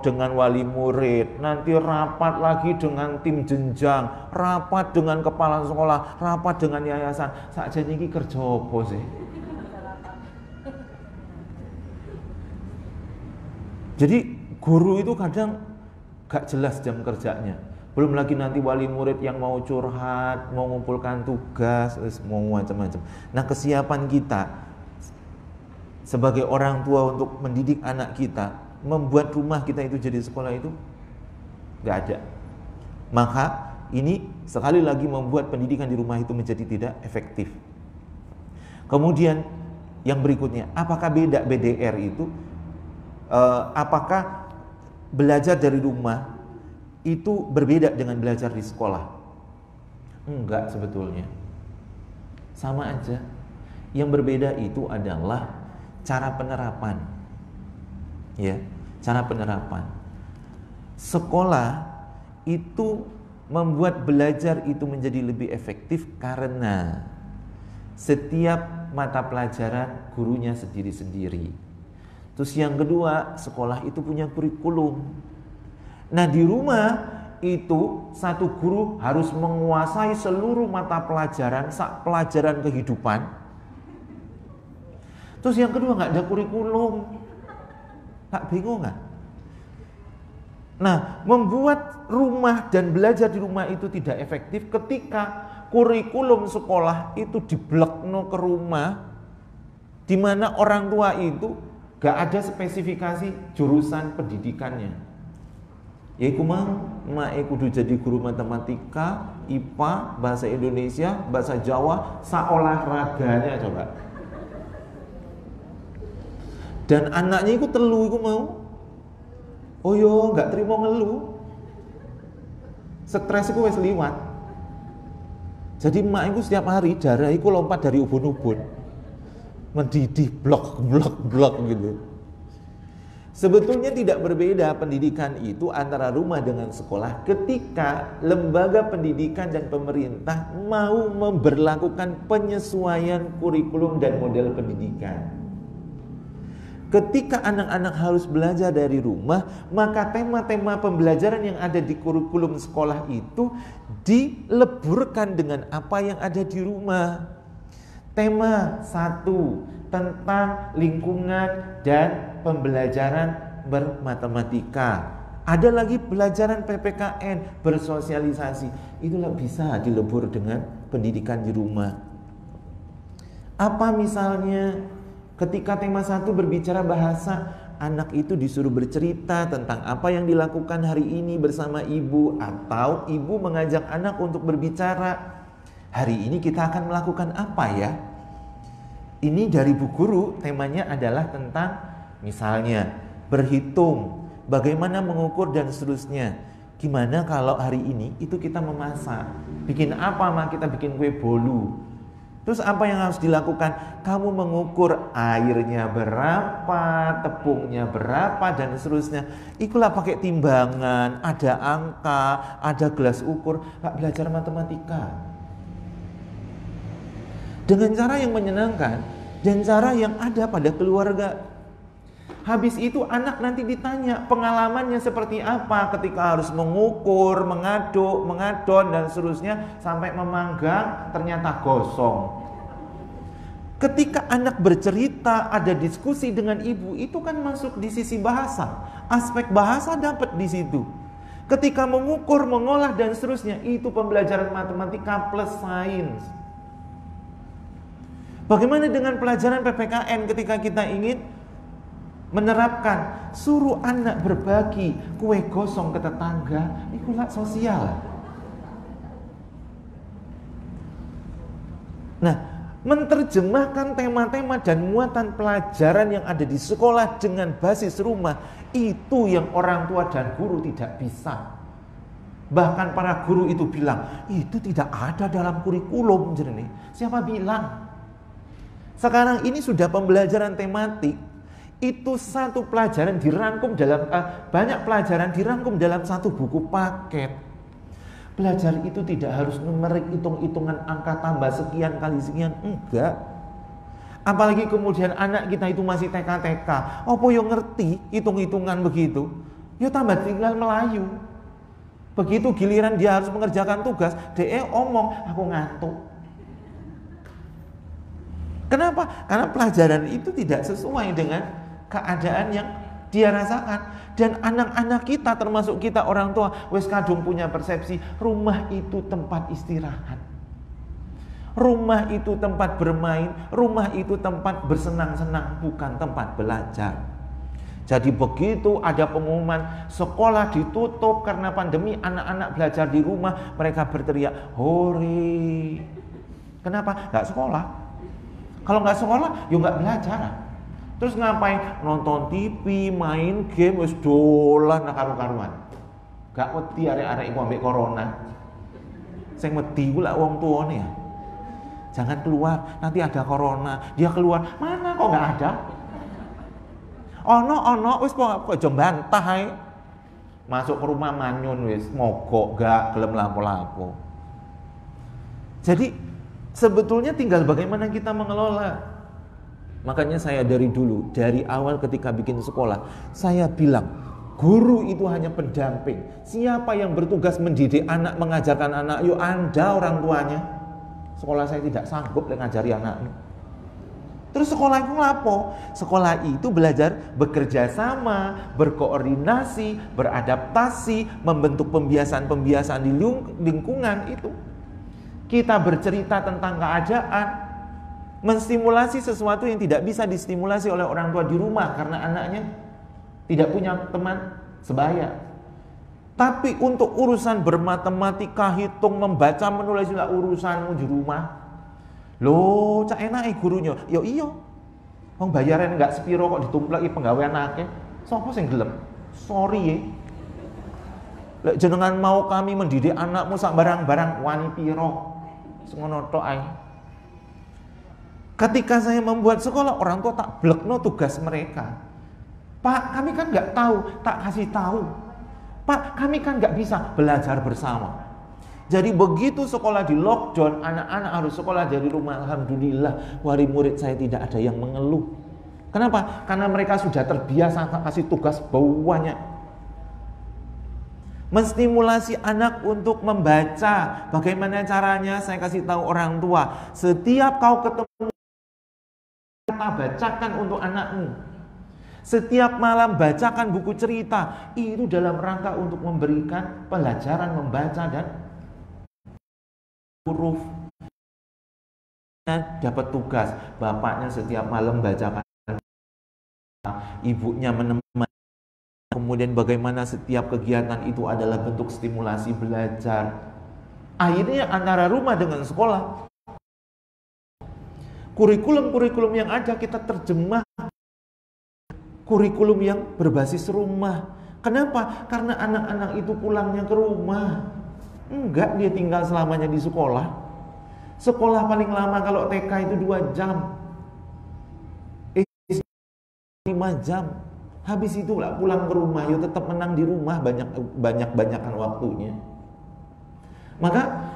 dengan wali murid, nanti rapat lagi dengan tim jenjang, rapat dengan kepala sekolah, rapat dengan yayasan. Sakjane iki kerja apa sih? Jadi guru itu kadang gak jelas jam kerjanya. Belum lagi nanti wali murid yang mau curhat, mau mengumpulkan tugas, mau macam-macam. Nah, kesiapan kita sebagai orang tua untuk mendidik anak kita, membuat rumah kita itu jadi sekolah itu gak ada. Maka ini sekali lagi membuat pendidikan di rumah itu menjadi tidak efektif. Kemudian yang berikutnya, apakah beda BDR itu? Apakah belajar dari rumah itu berbeda dengan belajar di sekolah? Enggak, sebetulnya sama aja. Yang berbeda itu adalah cara penerapan. Ya, cara penerapan. Sekolah itu membuat belajar itu menjadi lebih efektif karena setiap mata pelajaran gurunya sendiri-sendiri. Terus yang kedua, sekolah itu punya kurikulum. Nah, di rumah itu satu guru harus menguasai seluruh mata pelajaran, pelajaran kehidupan. Terus yang kedua, nggak ada kurikulum. Nggak bingung nggak? Nah, membuat rumah dan belajar di rumah itu tidak efektif ketika kurikulum sekolah itu diblekno ke rumah, di mana orang tua itu gak ada spesifikasi jurusan pendidikannya. Yaitu mak kudu jadi guru matematika, IPA, bahasa Indonesia, bahasa Jawa, saolahraganya coba. Dan anaknya itu telu iku mau. Oh yo, gak terima ngeluh. Stres iku wis liwat. Jadi mak iku setiap hari darah iku lompat dari ubun-ubun. Mendidih blok gitu. Sebetulnya tidak berbeda pendidikan itu antara rumah dengan sekolah ketika lembaga pendidikan dan pemerintah mau memberlakukan penyesuaian kurikulum dan model pendidikan. Ketika anak-anak harus belajar dari rumah, maka tema-tema pembelajaran yang ada di kurikulum sekolah itu dileburkan dengan apa yang ada di rumah. Tema 1 tentang lingkungan dan pembelajaran bermatematika. Ada lagi pelajaran PPKN bersosialisasi. Itulah bisa dilebur dengan pendidikan di rumah. Apa misalnya ketika tema 1 berbicara bahasa, anak itu disuruh bercerita tentang apa yang dilakukan hari ini bersama ibu, atau ibu mengajak anak untuk berbicara, hari ini kita akan melakukan apa ya? Ini dari Bu Guru, temanya adalah tentang misalnya berhitung, bagaimana mengukur dan seterusnya. Gimana kalau hari ini itu kita memasak, bikin apa mah, kita bikin kue bolu. Terus apa yang harus dilakukan? Kamu mengukur airnya berapa, tepungnya berapa dan seterusnya. Itulah pakai timbangan, ada angka, ada gelas ukur. Gak belajar matematika. Dengan cara yang menyenangkan dan cara yang ada pada keluarga. Habis itu anak nanti ditanya pengalamannya seperti apa ketika harus mengukur, mengaduk, mengadon dan seterusnya sampai memanggang ternyata gosong. Ketika anak bercerita, ada diskusi dengan ibu, itu kan masuk di sisi bahasa. Aspek bahasa dapat di situ. Ketika mengukur, mengolah dan seterusnya, itu pembelajaran matematika plus sains. Bagaimana dengan pelajaran PPKN ketika kita ingin menerapkan suruh anak berbagi kue gosong ke tetangga, itulah sosial. Nah, menerjemahkan tema-tema dan muatan pelajaran yang ada di sekolah dengan basis rumah, itu yang orang tua dan guru tidak bisa. Bahkan para guru itu bilang, itu tidak ada dalam kurikulum. Siapa bilang? Sekarang ini sudah pembelajaran tematik. Itu satu pelajaran dirangkum dalam banyak pelajaran dirangkum dalam satu buku paket. Belajar itu tidak harus numerik, hitung-hitungan angka tambah sekian kali sekian, enggak. Apalagi kemudian anak kita itu masih TK-TK, apa yang ngerti hitung-hitungan begitu? ya tambah tinggal melayu. Begitu giliran dia harus mengerjakan tugas, dia omong, aku ngantuk. Kenapa? Karena pelajaran itu tidak sesuai dengan keadaan yang dia rasakan. Dan anak-anak kita, termasuk kita orang tua, wes kadung punya persepsi rumah itu tempat istirahat, rumah itu tempat bermain, rumah itu tempat bersenang-senang, bukan tempat belajar. Jadi begitu ada pengumuman sekolah ditutup karena pandemi, anak-anak belajar di rumah, mereka berteriak hore. Kenapa? Gak sekolah. Kalau gak sekolah, ya gak belajar. Terus ngapain? Nonton TV, main game, wis dolan karu-karuan. Gak wedi arek-arek iku ambek corona. Sing wedi ku lak wong tuane ya. Jangan keluar, nanti ada corona. Dia keluar, mana kok gak ada? Ono wis kok aja bantah ae. Masuk ke rumah manyun wis mogok gak gelem lapo-lapo. Jadi sebetulnya tinggal bagaimana kita mengelola. Makanya saya dari dulu, dari awal ketika bikin sekolah, saya bilang guru itu hanya pendamping. Siapa yang bertugas mendidik anak, mengajarkan anak, yuk Anda orang tuanya. Sekolah saya tidak sanggup ngajari anaknya. Terus sekolah itu apa? Sekolah itu belajar bekerja sama, berkoordinasi, beradaptasi, membentuk pembiasaan-pembiasaan di lingkungan itu. Kita bercerita tentang keadaan, menstimulasi sesuatu yang tidak bisa distimulasi oleh orang tua di rumah karena anaknya tidak punya teman sebaya. Tapi untuk urusan bermatematika, hitung, membaca, menulis juga urusanmu di rumah. Loh, cak enak gurunya. Yo iya. Wong bayaran enggak sepiro kok ditumpleki penggawean akeh. Sopo sing gelem? Sorry ya. Lek jenengan mau kami mendidik anakmu sak barang-barang wani piro. Ngono tok ae. Ketika saya membuat sekolah, orang tua tak blekno tugas mereka. Pak, kami kan nggak tahu, tak kasih tahu. Pak, kami kan nggak bisa belajar bersama. Jadi begitu sekolah di lockdown, anak-anak harus sekolah dari rumah. Alhamdulillah, wali murid saya tidak ada yang mengeluh. Kenapa? Karena mereka sudah terbiasa kasih tugas banyak. Menstimulasi anak untuk membaca. Bagaimana caranya? Saya kasih tahu orang tua. Setiap kau ketemu, bacakan untuk anakmu. Setiap malam bacakan buku cerita. Itu dalam rangka untuk memberikan pelajaran membaca dan huruf. Dapat tugas, bapaknya setiap malam bacakan, ibunya menemani. Kemudian bagaimana setiap kegiatan itu adalah bentuk stimulasi belajar. Akhirnya antara rumah dengan sekolah, kurikulum-kurikulum yang ada kita terjemah kurikulum yang berbasis rumah. Kenapa? Karena anak-anak itu pulangnya ke rumah. Enggak dia tinggal selamanya di sekolah. Sekolah paling lama kalau TK itu 2 jam. 5 jam. Habis itu lah pulang ke rumah, ya tetap menang di rumah banyak-banyakan waktunya. Maka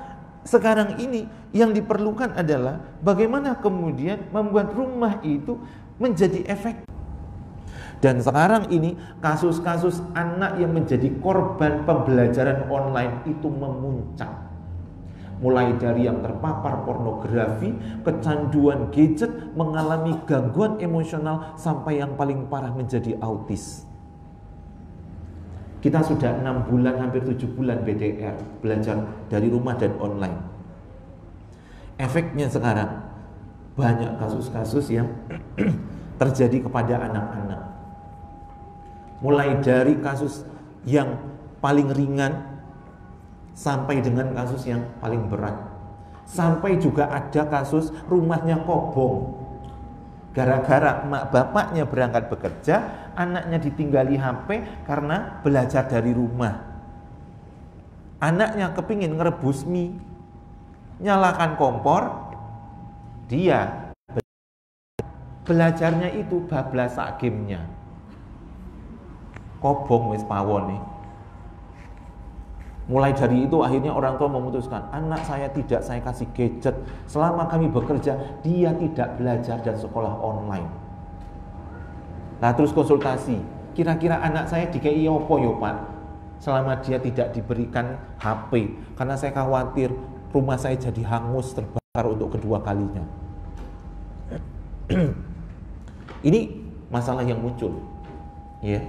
sekarang ini yang diperlukan adalah bagaimana kemudian membuat rumah itu menjadi efektif. Dan sekarang ini kasus-kasus anak yang menjadi korban pembelajaran online itu memuncak. Mulai dari yang terpapar pornografi, kecanduan gadget, mengalami gangguan emosional, sampai yang paling parah menjadi autis. Kita sudah 6 bulan, hampir 7 bulan BDR, belajar dari rumah dan online. Efeknya sekarang banyak kasus-kasus yang terjadi kepada anak-anak. Mulai dari kasus yang paling ringan sampai dengan kasus yang paling berat. Sampai juga ada kasus rumahnya kobong. Gara-gara mak bapaknya berangkat bekerja, anaknya ditinggali HP karena belajar dari rumah. Anaknya kepingin ngerebus mie, nyalakan kompor, dia belajarnya itu bablas sak gamenya. Kobong wis pawon nih. Mulai dari itu akhirnya orang tua memutuskan, anak saya tidak saya kasih gadget. Selama kami bekerja, dia tidak belajar dan sekolah online. Nah terus konsultasi, kira-kira anak saya dikei apa yo Pak? Selama dia tidak diberikan HP, karena saya khawatir rumah saya jadi hangus terbakar untuk kedua kalinya. Ini masalah yang muncul, ya.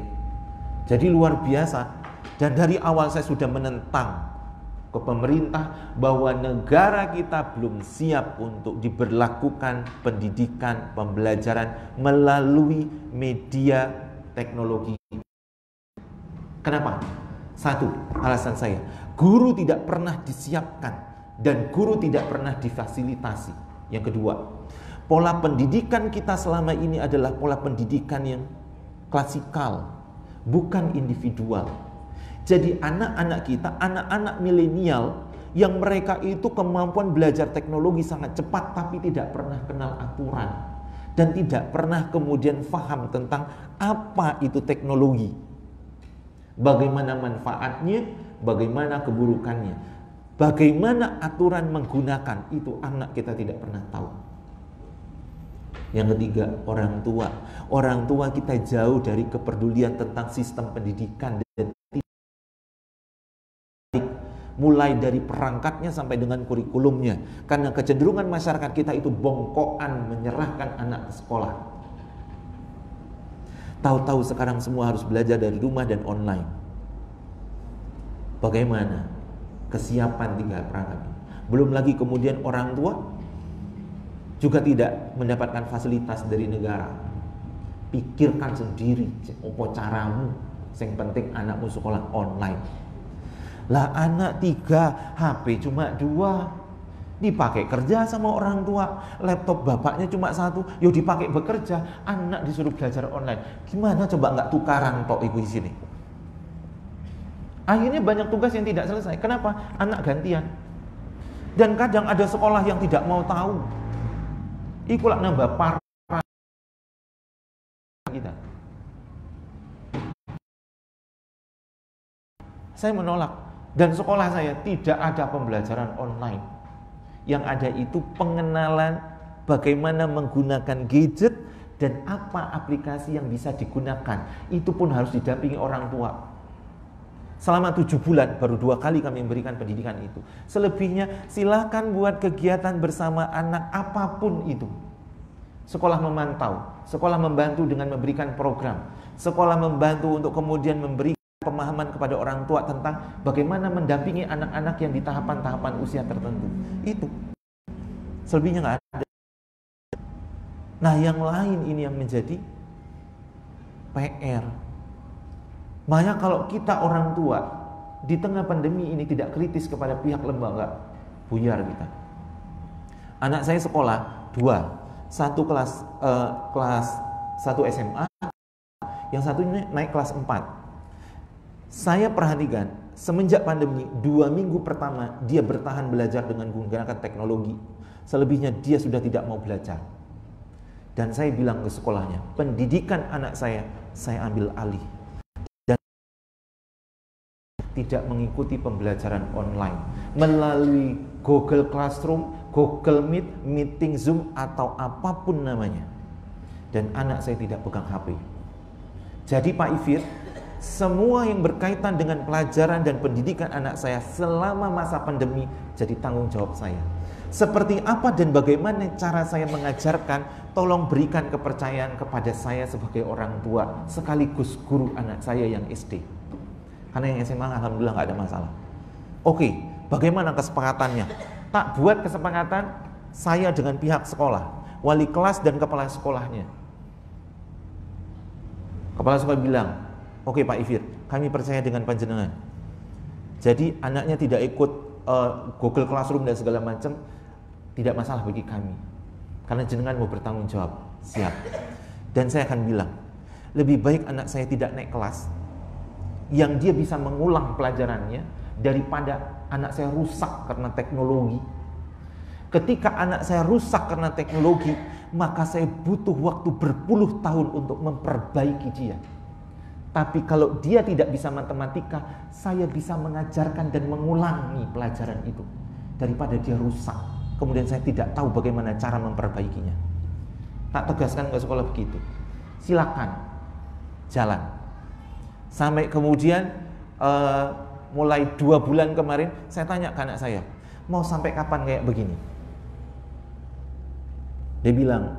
Jadi luar biasa. Dan dari awal saya sudah menentang ke pemerintah bahwa negara kita belum siap untuk diberlakukan pendidikan, pembelajaran melalui media teknologi. Kenapa? Satu, alasan saya, guru tidak pernah disiapkan dan guru tidak pernah difasilitasi. Yang kedua, pola pendidikan kita selama ini adalah pola pendidikan yang klasikal, bukan individual. Jadi anak-anak kita, anak-anak milenial yang mereka itu kemampuan belajar teknologi sangat cepat tapi tidak pernah kenal aturan dan tidak pernah kemudian paham tentang apa itu teknologi, bagaimana manfaatnya, bagaimana keburukannya, bagaimana aturan menggunakan, itu anak kita tidak pernah tahu. Yang ketiga, orang tua. Orang tua kita jauh dari kepedulian tentang sistem pendidikan dan mulai dari perangkatnya sampai dengan kurikulumnya. Karena kecenderungan masyarakat kita itu bongkokan menyerahkan anak ke sekolah. Tahu-tahu sekarang semua harus belajar dari rumah dan online. Bagaimana kesiapan tiga perangkat? Belum lagi kemudian orang tua juga tidak mendapatkan fasilitas dari negara. Pikirkan sendiri, apa caramu? Yang penting anakmu sekolah online. Lah anak 3, HP cuma 2, dipakai kerja sama orang tua. Laptop bapaknya cuma 1, yo dipakai bekerja. Anak disuruh belajar online. Gimana coba nggak tukaran tok ibu di sini? Akhirnya banyak tugas yang tidak selesai. Kenapa? Anak gantian. Dan kadang ada sekolah yang tidak mau tahu. Iku lah nambah parah kita. Saya menolak. Dan sekolah saya tidak ada pembelajaran online. Yang ada itu pengenalan bagaimana menggunakan gadget dan apa aplikasi yang bisa digunakan. Itu pun harus didampingi orang tua. Selama 7 bulan, baru 2 kali kami memberikan pendidikan itu. Selebihnya silakan buat kegiatan bersama anak apapun itu. Sekolah memantau, sekolah membantu dengan memberikan program, sekolah membantu untuk kemudian memberi pemahaman kepada orang tua tentang bagaimana mendampingi anak-anak yang di tahapan-tahapan usia tertentu. Itu selebihnya nggak ada. Nah, yang lain ini yang menjadi PR. Makanya kalau kita orang tua di tengah pandemi ini tidak kritis kepada pihak lembaga, buyar kita. Anak saya sekolah 2, satu kelas 1 SMA, yang satunya naik kelas 4. Saya perhatikan, semenjak pandemi, 2 minggu pertama dia bertahan belajar dengan menggunakan teknologi. Selebihnya dia sudah tidak mau belajar. Dan saya bilang ke sekolahnya, pendidikan anak saya ambil alih. Dan tidak mengikuti pembelajaran online. Melalui Google Classroom, Google Meet, Meeting Zoom, atau apapun namanya. Dan anak saya tidak pegang HP. Jadi Pak Ifir, semua yang berkaitan dengan pelajaran dan pendidikan anak saya selama masa pandemi jadi tanggung jawab saya. Seperti apa dan bagaimana cara saya mengajarkan, tolong berikan kepercayaan kepada saya sebagai orang tua sekaligus guru anak saya yang SD. Karena yang SMA alhamdulillah nggak ada masalah. Oke, bagaimana kesepakatannya? Tak buat kesepakatan saya dengan pihak sekolah, wali kelas dan kepala sekolahnya. Kepala sekolah bilang, oke Pak Ifir, kami percaya dengan panjenengan. Jadi anaknya tidak ikut Google Classroom dan segala macam, tidak masalah bagi kami. Karena jenengan mau bertanggung jawab, siap. Dan saya akan bilang, lebih baik anak saya tidak naik kelas, yang dia bisa mengulang pelajarannya, daripada anak saya rusak karena teknologi. Ketika anak saya rusak karena teknologi, maka saya butuh waktu berpuluh tahun untuk memperbaiki dia. Tapi kalau dia tidak bisa matematika, saya bisa mengajarkan dan mengulangi pelajaran itu daripada dia rusak. Kemudian saya tidak tahu bagaimana cara memperbaikinya. Tak tegaskan ke sekolah begitu. Silakan, jalan. Sampai kemudian mulai 2 bulan kemarin saya tanya ke anak saya, mau sampai kapan kayak begini? Dia bilang,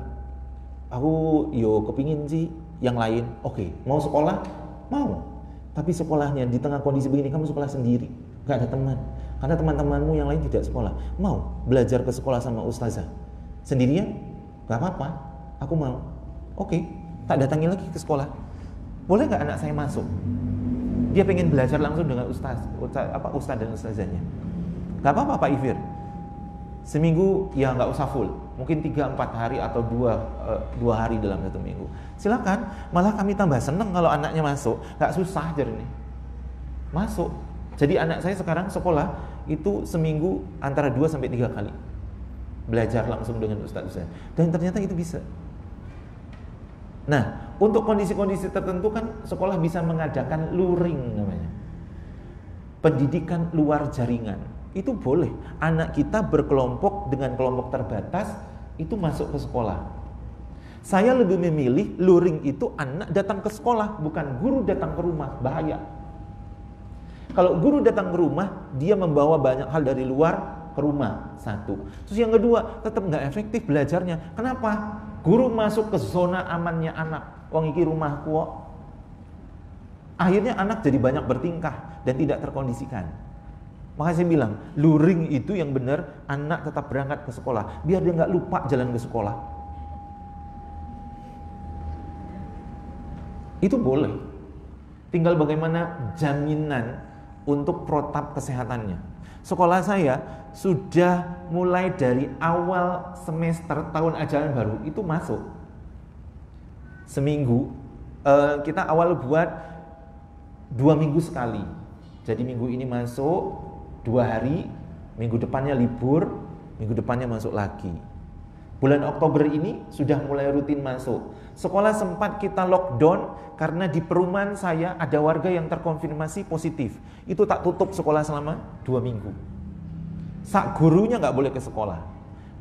aku kepingin sih yang lain. Oke, mau sekolah? Mau. Tapi sekolahnya di tengah kondisi begini kamu sekolah sendiri, gak ada teman. Karena teman-temanmu yang lain tidak sekolah. Mau belajar ke sekolah sama ustazah sendirian? Gak apa-apa, aku mau. Oke, tak datangi lagi ke sekolah. Boleh gak anak saya masuk? Dia pengen belajar langsung dengan ustaz dan ustazahnya. Gak apa-apa Pak Ifir. Seminggu ya nggak usah full, mungkin 3-4 hari atau 2 hari dalam 1 minggu. Silakan, malah kami tambah seneng kalau anaknya masuk, nggak susah nih. Masuk. Jadi anak saya sekarang sekolah itu seminggu antara 2-3 kali belajar langsung dengan ustaz-ustaz. Dan ternyata itu bisa. Nah, untuk kondisi-kondisi tertentu kan sekolah bisa mengadakan luring namanya. Pendidikan luar jaringan. Itu boleh. Anak kita berkelompok dengan kelompok terbatas itu masuk ke sekolah. Saya lebih memilih luring itu anak datang ke sekolah, bukan guru datang ke rumah. Bahaya. Kalau guru datang ke rumah, dia membawa banyak hal dari luar ke rumah. 1. Terus yang kedua, tetap nggak efektif belajarnya. Kenapa? Guru masuk ke zona amannya anak. Wong iki rumahku kok. Akhirnya anak jadi banyak bertingkah dan tidak terkondisikan. Makanya saya bilang, luring itu yang benar, anak tetap berangkat ke sekolah, biar dia nggak lupa jalan ke sekolah. Itu boleh. Tinggal bagaimana jaminan untuk protap kesehatannya. Sekolah saya sudah mulai dari awal semester tahun ajaran baru itu masuk. Seminggu, kita awal buat 2 minggu sekali. Jadi minggu ini masuk 2 hari, minggu depannya libur, minggu depannya masuk lagi. Bulan Oktober ini sudah mulai rutin masuk. Sekolah sempat kita lockdown karena di perumahan saya ada warga yang terkonfirmasi positif. Itu tak tutup sekolah selama 2 minggu. Sak gurunya nggak boleh ke sekolah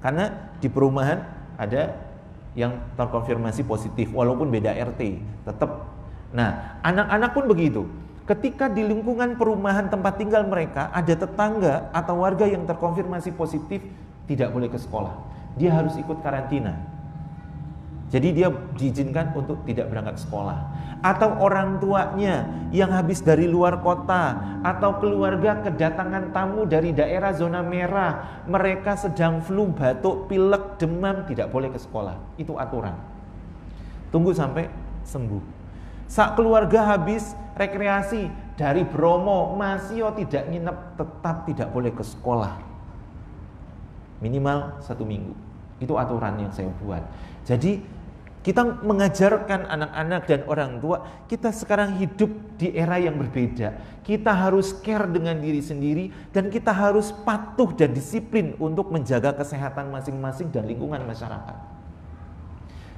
karena di perumahan ada yang terkonfirmasi positif walaupun beda RT tetap. Nah, anak-anak pun begitu. Ketika di lingkungan perumahan tempat tinggal mereka ada tetangga atau warga yang terkonfirmasi positif, tidak boleh ke sekolah. Dia harus ikut karantina. Jadi dia diizinkan untuk tidak berangkat sekolah. Atau orang tuanya yang habis dari luar kota, atau keluarga kedatangan tamu dari daerah zona merah, mereka sedang flu, batuk, pilek, demam, tidak boleh ke sekolah. Itu aturan. Tunggu sampai sembuh. Saat keluarga habis rekreasi dari Bromo, masih tidak nginep, tetap tidak boleh ke sekolah. Minimal 1 minggu. Itu aturan yang saya buat. Jadi kita mengajarkan anak-anak dan orang tua, kita sekarang hidup di era yang berbeda. Kita harus care dengan diri sendiri dan kita harus patuh dan disiplin untuk menjaga kesehatan masing-masing dan lingkungan masyarakat.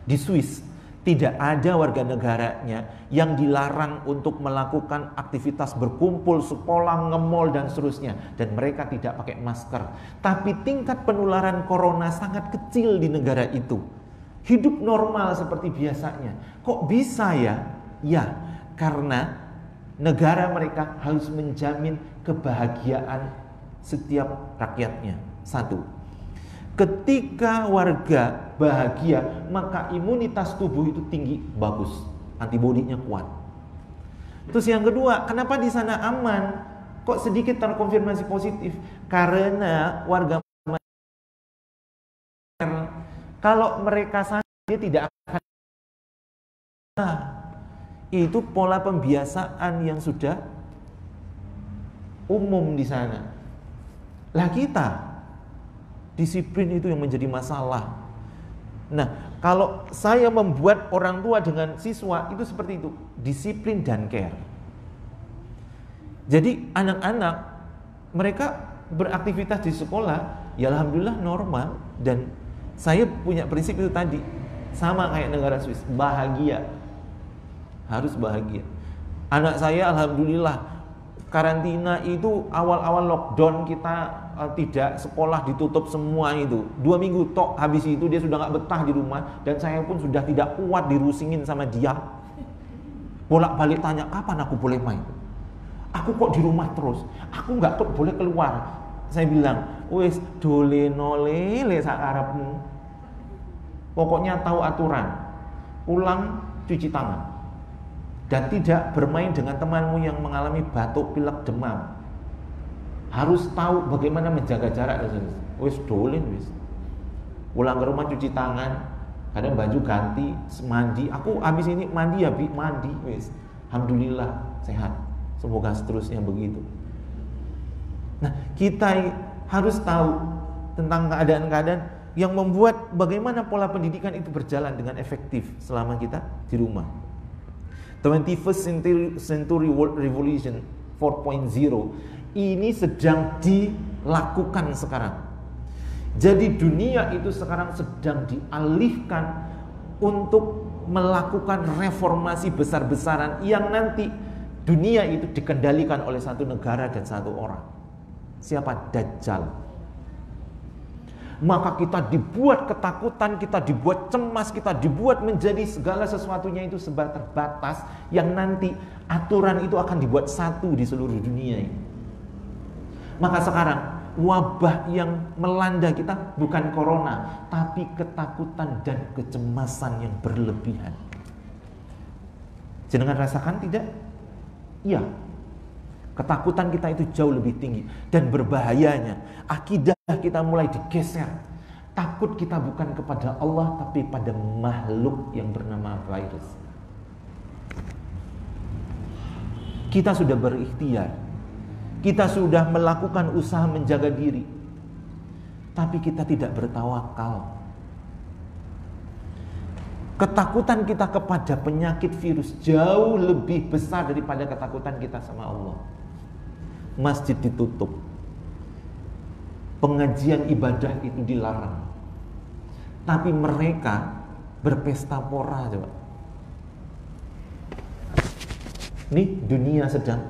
Di Swiss tidak ada warga negaranya yang dilarang untuk melakukan aktivitas berkumpul, sekolah, nge-mall dan seterusnya, dan mereka tidak pakai masker. Tapi tingkat penularan corona sangat kecil di negara itu. Hidup normal seperti biasanya. Kok bisa ya? Ya, karena negara mereka harus menjamin kebahagiaan setiap rakyatnya. 1. Ketika warga bahagia, maka imunitas tubuh itu tinggi, bagus, antibodinya kuat. Terus yang kedua, kenapa di sana aman? Kok sedikit terkonfirmasi positif? Karena warga kalau mereka sadar, dia tidak akan. Nah, itu pola pembiasaan yang sudah umum di sana. Lah kita, disiplin itu yang menjadi masalah. Nah, kalau saya membuat orang tua dengan siswa, itu seperti itu, disiplin dan care. Jadi anak-anak, mereka beraktivitas di sekolah, ya alhamdulillah normal. Dan saya punya prinsip itu tadi, sama kayak negara Swiss, bahagia, harus bahagia. Anak saya alhamdulillah karantina itu awal-awal lockdown kita tidak sekolah, ditutup semua itu 2 minggu tok, habis itu dia sudah gak betah di rumah dan saya pun sudah tidak kuat dirusingin sama dia. Bolak-balik tanya, kapan aku boleh main? Aku kok di rumah terus, aku nggak boleh keluar. Saya bilang, wis dole nolele sakarepmu. Pokoknya tahu aturan, pulang cuci tangan, dan tidak bermain dengan temanmu yang mengalami batuk, pilek, demam. Harus tahu bagaimana menjaga jarak. Wis dolin wis. Pulang ke rumah cuci tangan, kadang baju ganti, mandi. Aku habis ini mandi ya, mandi wis. Alhamdulillah sehat. Semoga seterusnya begitu. Nah, kita harus tahu tentang keadaan-keadaan yang membuat bagaimana pola pendidikan itu berjalan dengan efektif selama kita di rumah. 21st Century World Revolution 4.0 ini sedang dilakukan sekarang. Jadi dunia itu sekarang sedang dialihkan untuk melakukan reformasi besar-besaran yang nanti dunia itu dikendalikan oleh satu negara dan satu orang. Siapa? Dajjal. Maka kita dibuat ketakutan, kita dibuat cemas, kita dibuat menjadi segala sesuatunya itu serba terbatas, yang nanti aturan itu akan dibuat satu di seluruh dunia ini. Maka sekarang wabah yang melanda kita bukan corona, tapi ketakutan dan kecemasan yang berlebihan. Jenengan rasakan tidak? Iya. Ketakutan kita itu jauh lebih tinggi. Dan berbahayanya, akidah kita mulai digeser. Takut kita bukan kepada Allah, tapi pada makhluk yang bernama virus. Kita sudah berikhtiar, kita sudah melakukan usaha menjaga diri, tapi kita tidak bertawakal. Ketakutan kita kepada penyakit virus jauh lebih besar daripada ketakutan kita sama Allah. Masjid ditutup, pengajian ibadah itu dilarang, tapi mereka berpesta pora. Coba, ini dunia sedang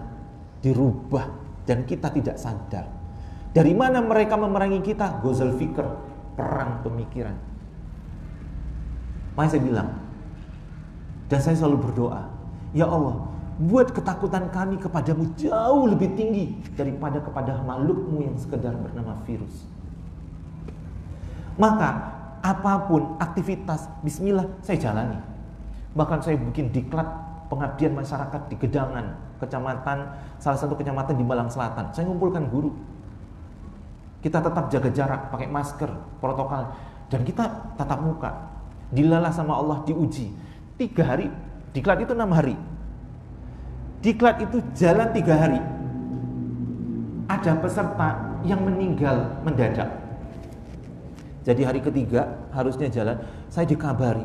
dirubah dan kita tidak sadar. Dari mana mereka memerangi kita? Ghazal fikr, perang pemikiran. Makanya saya bilang, dan saya selalu berdoa, ya Allah, buat ketakutan kami kepadamu jauh lebih tinggi daripada kepada makhlukmu yang sekedar bernama virus. Maka apapun aktivitas, bismillah saya jalani. Bahkan saya bikin diklat pengabdian masyarakat di Gedangan, kecamatan, salah satu kecamatan di Malang Selatan. Saya ngumpulkan guru. Kita tetap jaga jarak, pakai masker, protokol, dan kita tatap muka. Dilalah sama Allah, diuji 3 hari. Diklat itu 6 hari. Diklat itu jalan 3 hari. Ada peserta yang meninggal mendadak. Jadi hari ketiga harusnya jalan, saya dikabari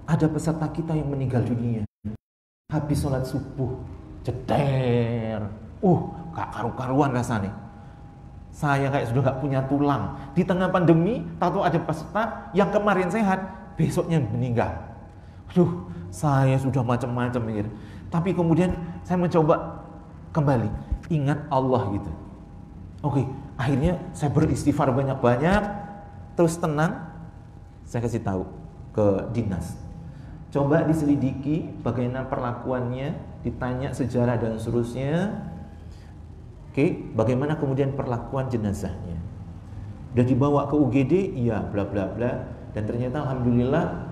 ada peserta kita yang meninggal dunia habis sholat subuh. Jeder, gak karu-karuan rasanya. Saya kayak sudah gak punya tulang. Di tengah pandemi, tahu ada peserta yang kemarin sehat, besoknya meninggal. Aduh, saya sudah macam-macam mikir. Tapi kemudian saya mencoba kembali ingat Allah gitu. Oke, akhirnya saya beristighfar banyak-banyak, terus tenang. Saya kasih tahu ke dinas, coba diselidiki bagaimana perlakuannya, ditanya sejarah dan seterusnya. Oke, bagaimana kemudian perlakuan jenazahnya? Udah dibawa ke UGD, iya, bla bla bla, dan ternyata alhamdulillah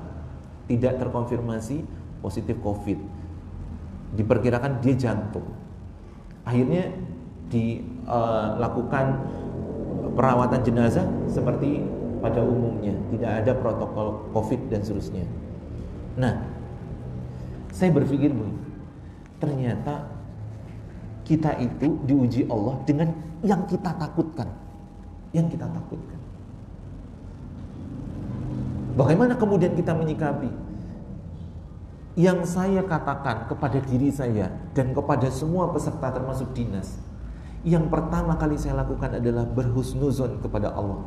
tidak terkonfirmasi positif COVID. Diperkirakan dia jantung. Akhirnya dilakukan perawatan jenazah seperti pada umumnya, tidak ada protokol COVID dan seterusnya. Nah, saya berpikir begini, ternyata kita itu diuji Allah dengan yang kita takutkan. Yang kita takutkan. Bagaimana kemudian kita menyikapi? Yang saya katakan kepada diri saya dan kepada semua peserta termasuk dinas, yang pertama kali saya lakukan adalah berhusnuzon kepada Allah.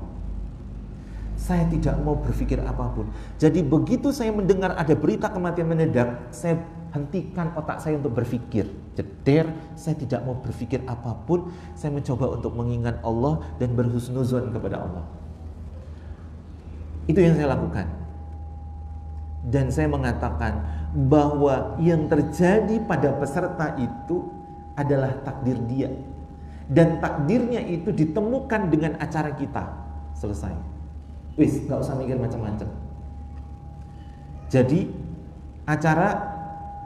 Saya tidak mau berpikir apapun. Jadi begitu saya mendengar ada berita kematian mendadak, saya hentikan otak saya untuk berpikir. Jeder, saya tidak mau berpikir apapun. Saya mencoba untuk mengingat Allah dan berhusnuzon kepada Allah. Itu yang saya lakukan. Dan saya mengatakan bahwa yang terjadi pada peserta itu adalah takdir dia. Dan takdirnya itu ditemukan dengan acara kita. Selesai. Wis, gak usah mikir macam-macam. Jadi acara,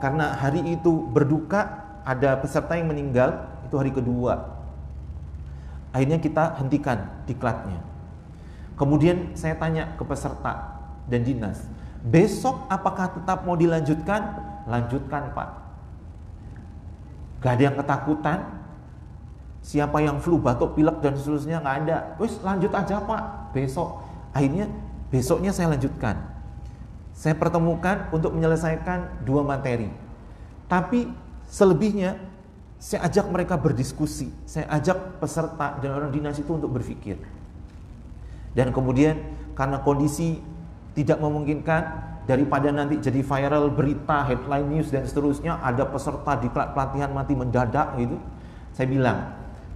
karena hari itu berduka, ada peserta yang meninggal, itu hari kedua. Akhirnya kita hentikan diklatnya. Kemudian saya tanya ke peserta dan dinas, besok apakah tetap mau dilanjutkan? Lanjutkan, Pak. Gak ada yang ketakutan. Siapa yang flu, batuk, pilek dan seterusnya, gak ada. Wis, lanjut aja, Pak, besok. Akhirnya besoknya saya lanjutkan. Saya pertemukan untuk menyelesaikan 2 materi. Tapi selebihnya saya ajak mereka berdiskusi. Saya ajak peserta dan orang dinas itu untuk berpikir. Dan kemudian karena kondisi tidak memungkinkan, daripada nanti jadi viral berita, headline news dan seterusnya, ada peserta di pelatihan mati mendadak gitu, saya bilang,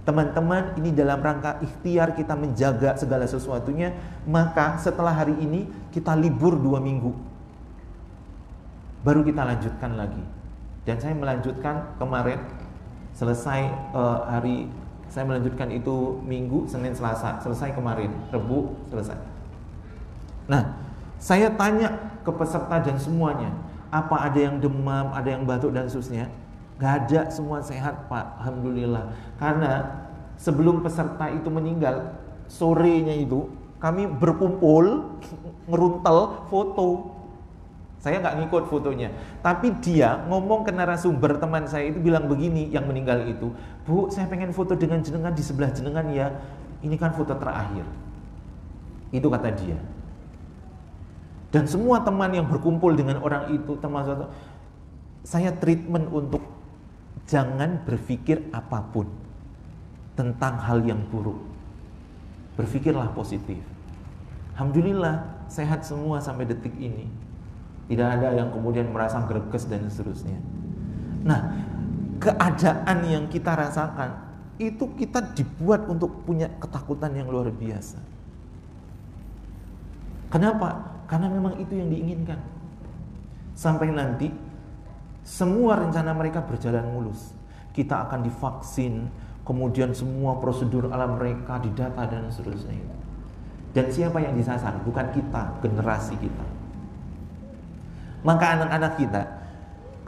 teman-teman, ini dalam rangka ikhtiar kita menjaga segala sesuatunya, maka setelah hari ini kita libur 2 minggu, baru kita lanjutkan lagi. Dan saya melanjutkan kemarin, selesai saya melanjutkan itu Minggu, Senin, Selasa, selesai kemarin, Rebu selesai. Nah, saya tanya ke peserta dan semuanya, apa ada yang demam, ada yang batuk dan seterusnya? Gak ada, semua sehat, Pak, alhamdulillah. Karena sebelum peserta itu meninggal, sorenya itu kami berkumpul ngeruntel foto. Saya nggak ngikut fotonya, tapi dia ngomong ke narasumber teman saya itu bilang begini, yang meninggal itu, Bu, saya pengen foto dengan jenengan di sebelah jenengan ya, ini kan foto terakhir. Itu kata dia. Dan semua teman yang berkumpul dengan orang itu, termasuk saya treatment untuk jangan berpikir apapun tentang hal yang buruk. Berpikirlah positif. Alhamdulillah sehat semua sampai detik ini. Tidak ada yang kemudian merasa greges dan seterusnya. Nah, keadaan yang kita rasakan itu kita dibuat untuk punya ketakutan yang luar biasa. Kenapa? Karena memang itu yang diinginkan. Sampai nanti semua rencana mereka berjalan mulus. Kita akan divaksin, kemudian semua prosedur alam mereka didata dan seterusnya. Dan siapa yang disasar? Bukan kita, generasi kita. Maka anak-anak kita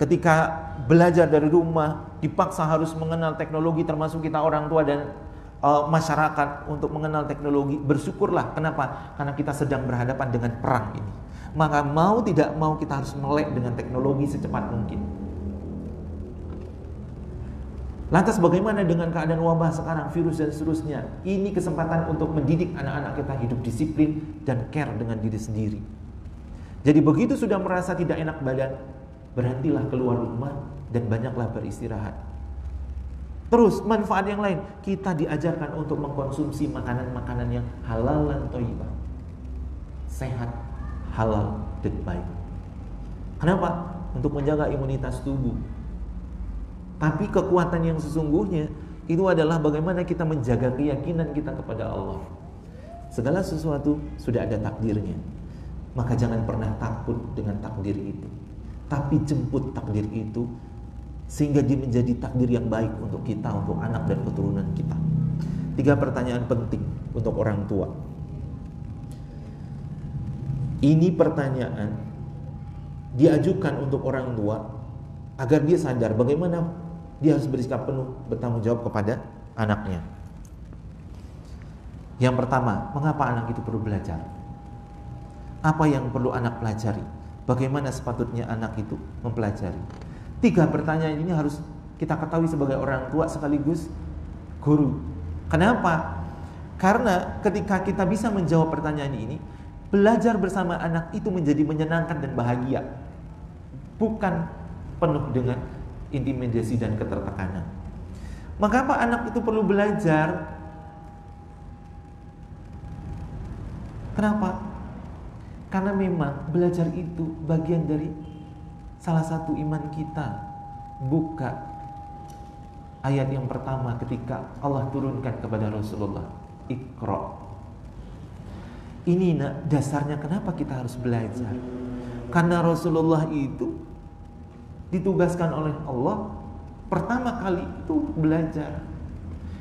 ketika belajar dari rumah dipaksa harus mengenal teknologi, termasuk kita orang tua dan masyarakat untuk mengenal teknologi. Bersyukurlah, kenapa? Karena kita sedang berhadapan dengan perang ini. Maka mau tidak mau kita harus melek dengan teknologi secepat mungkin. Lantas bagaimana dengan keadaan wabah sekarang, virus dan seterusnya? Ini kesempatan untuk mendidik anak-anak kita hidup disiplin dan care dengan diri sendiri. Jadi begitu sudah merasa tidak enak badan, berhentilah keluar rumah dan banyaklah beristirahat. Terus manfaat yang lain, kita diajarkan untuk mengkonsumsi makanan-makanan yang halal dan thayyibah. Sehat, halal dan baik. Kenapa? Untuk menjaga imunitas tubuh. Tapi kekuatan yang sesungguhnya itu adalah bagaimana kita menjaga keyakinan kita kepada Allah. Segala sesuatu sudah ada takdirnya. Maka jangan pernah takut dengan takdir itu, tapi jemput takdir itu sehingga dia menjadi takdir yang baik untuk kita, untuk anak dan keturunan kita. 3 pertanyaan penting untuk orang tua. Ini pertanyaan diajukan untuk orang tua agar dia sadar bagaimana dia harus bersikap penuh bertanggung jawab kepada anaknya. Yang pertama, mengapa anak itu perlu belajar? Apa yang perlu anak pelajari? Bagaimana sepatutnya anak itu mempelajari? 3 pertanyaan ini harus kita ketahui sebagai orang tua sekaligus guru. Kenapa? Karena ketika kita bisa menjawab pertanyaan ini, belajar bersama anak itu menjadi menyenangkan dan bahagia, bukan penuh dengan intimidasi dan ketertekanan. Maka apa anak itu perlu belajar? Kenapa? Karena memang belajar itu bagian dari salah satu iman kita. Buka ayat yang pertama ketika Allah turunkan kepada Rasulullah, Iqra. Ini dasarnya kenapa kita harus belajar. Karena Rasulullah itu ditugaskan oleh Allah pertama kali itu belajar.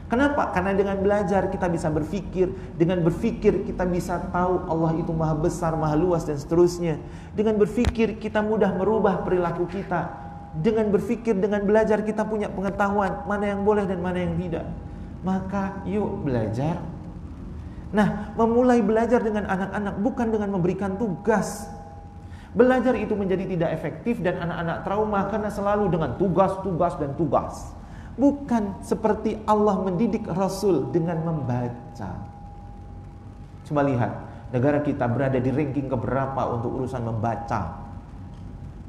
Kenapa? Karena dengan belajar kita bisa berpikir, dengan berpikir kita bisa tahu Allah itu maha besar, maha luas dan seterusnya. Dengan berpikir kita mudah merubah perilaku kita. Dengan berpikir, dengan belajar kita punya pengetahuan mana yang boleh dan mana yang tidak. Maka yuk belajar. Nah, memulai belajar dengan anak-anak bukan dengan memberikan tugas. Belajar itu menjadi tidak efektif dan anak-anak trauma karena selalu dengan tugas, tugas, dan tugas. Bukan seperti Allah mendidik Rasul dengan membaca. Coba lihat, negara kita berada di ranking keberapa untuk urusan membaca?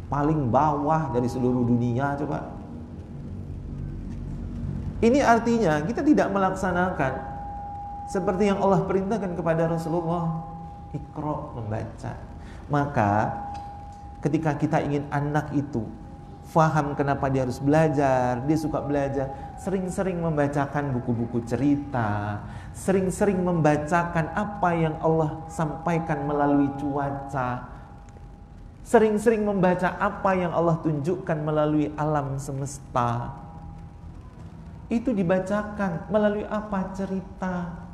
Paling bawah dari seluruh dunia, coba. Ini artinya kita tidak melaksanakan seperti yang Allah perintahkan kepada Rasulullah, Iqra, membaca. Maka ketika kita ingin anak itu faham kenapa dia harus belajar, dia suka belajar, sering-sering membacakan buku-buku cerita, sering-sering membacakan apa yang Allah sampaikan melalui cuaca, sering-sering membaca apa yang Allah tunjukkan melalui alam semesta. Itu dibacakan melalui apa? Cerita.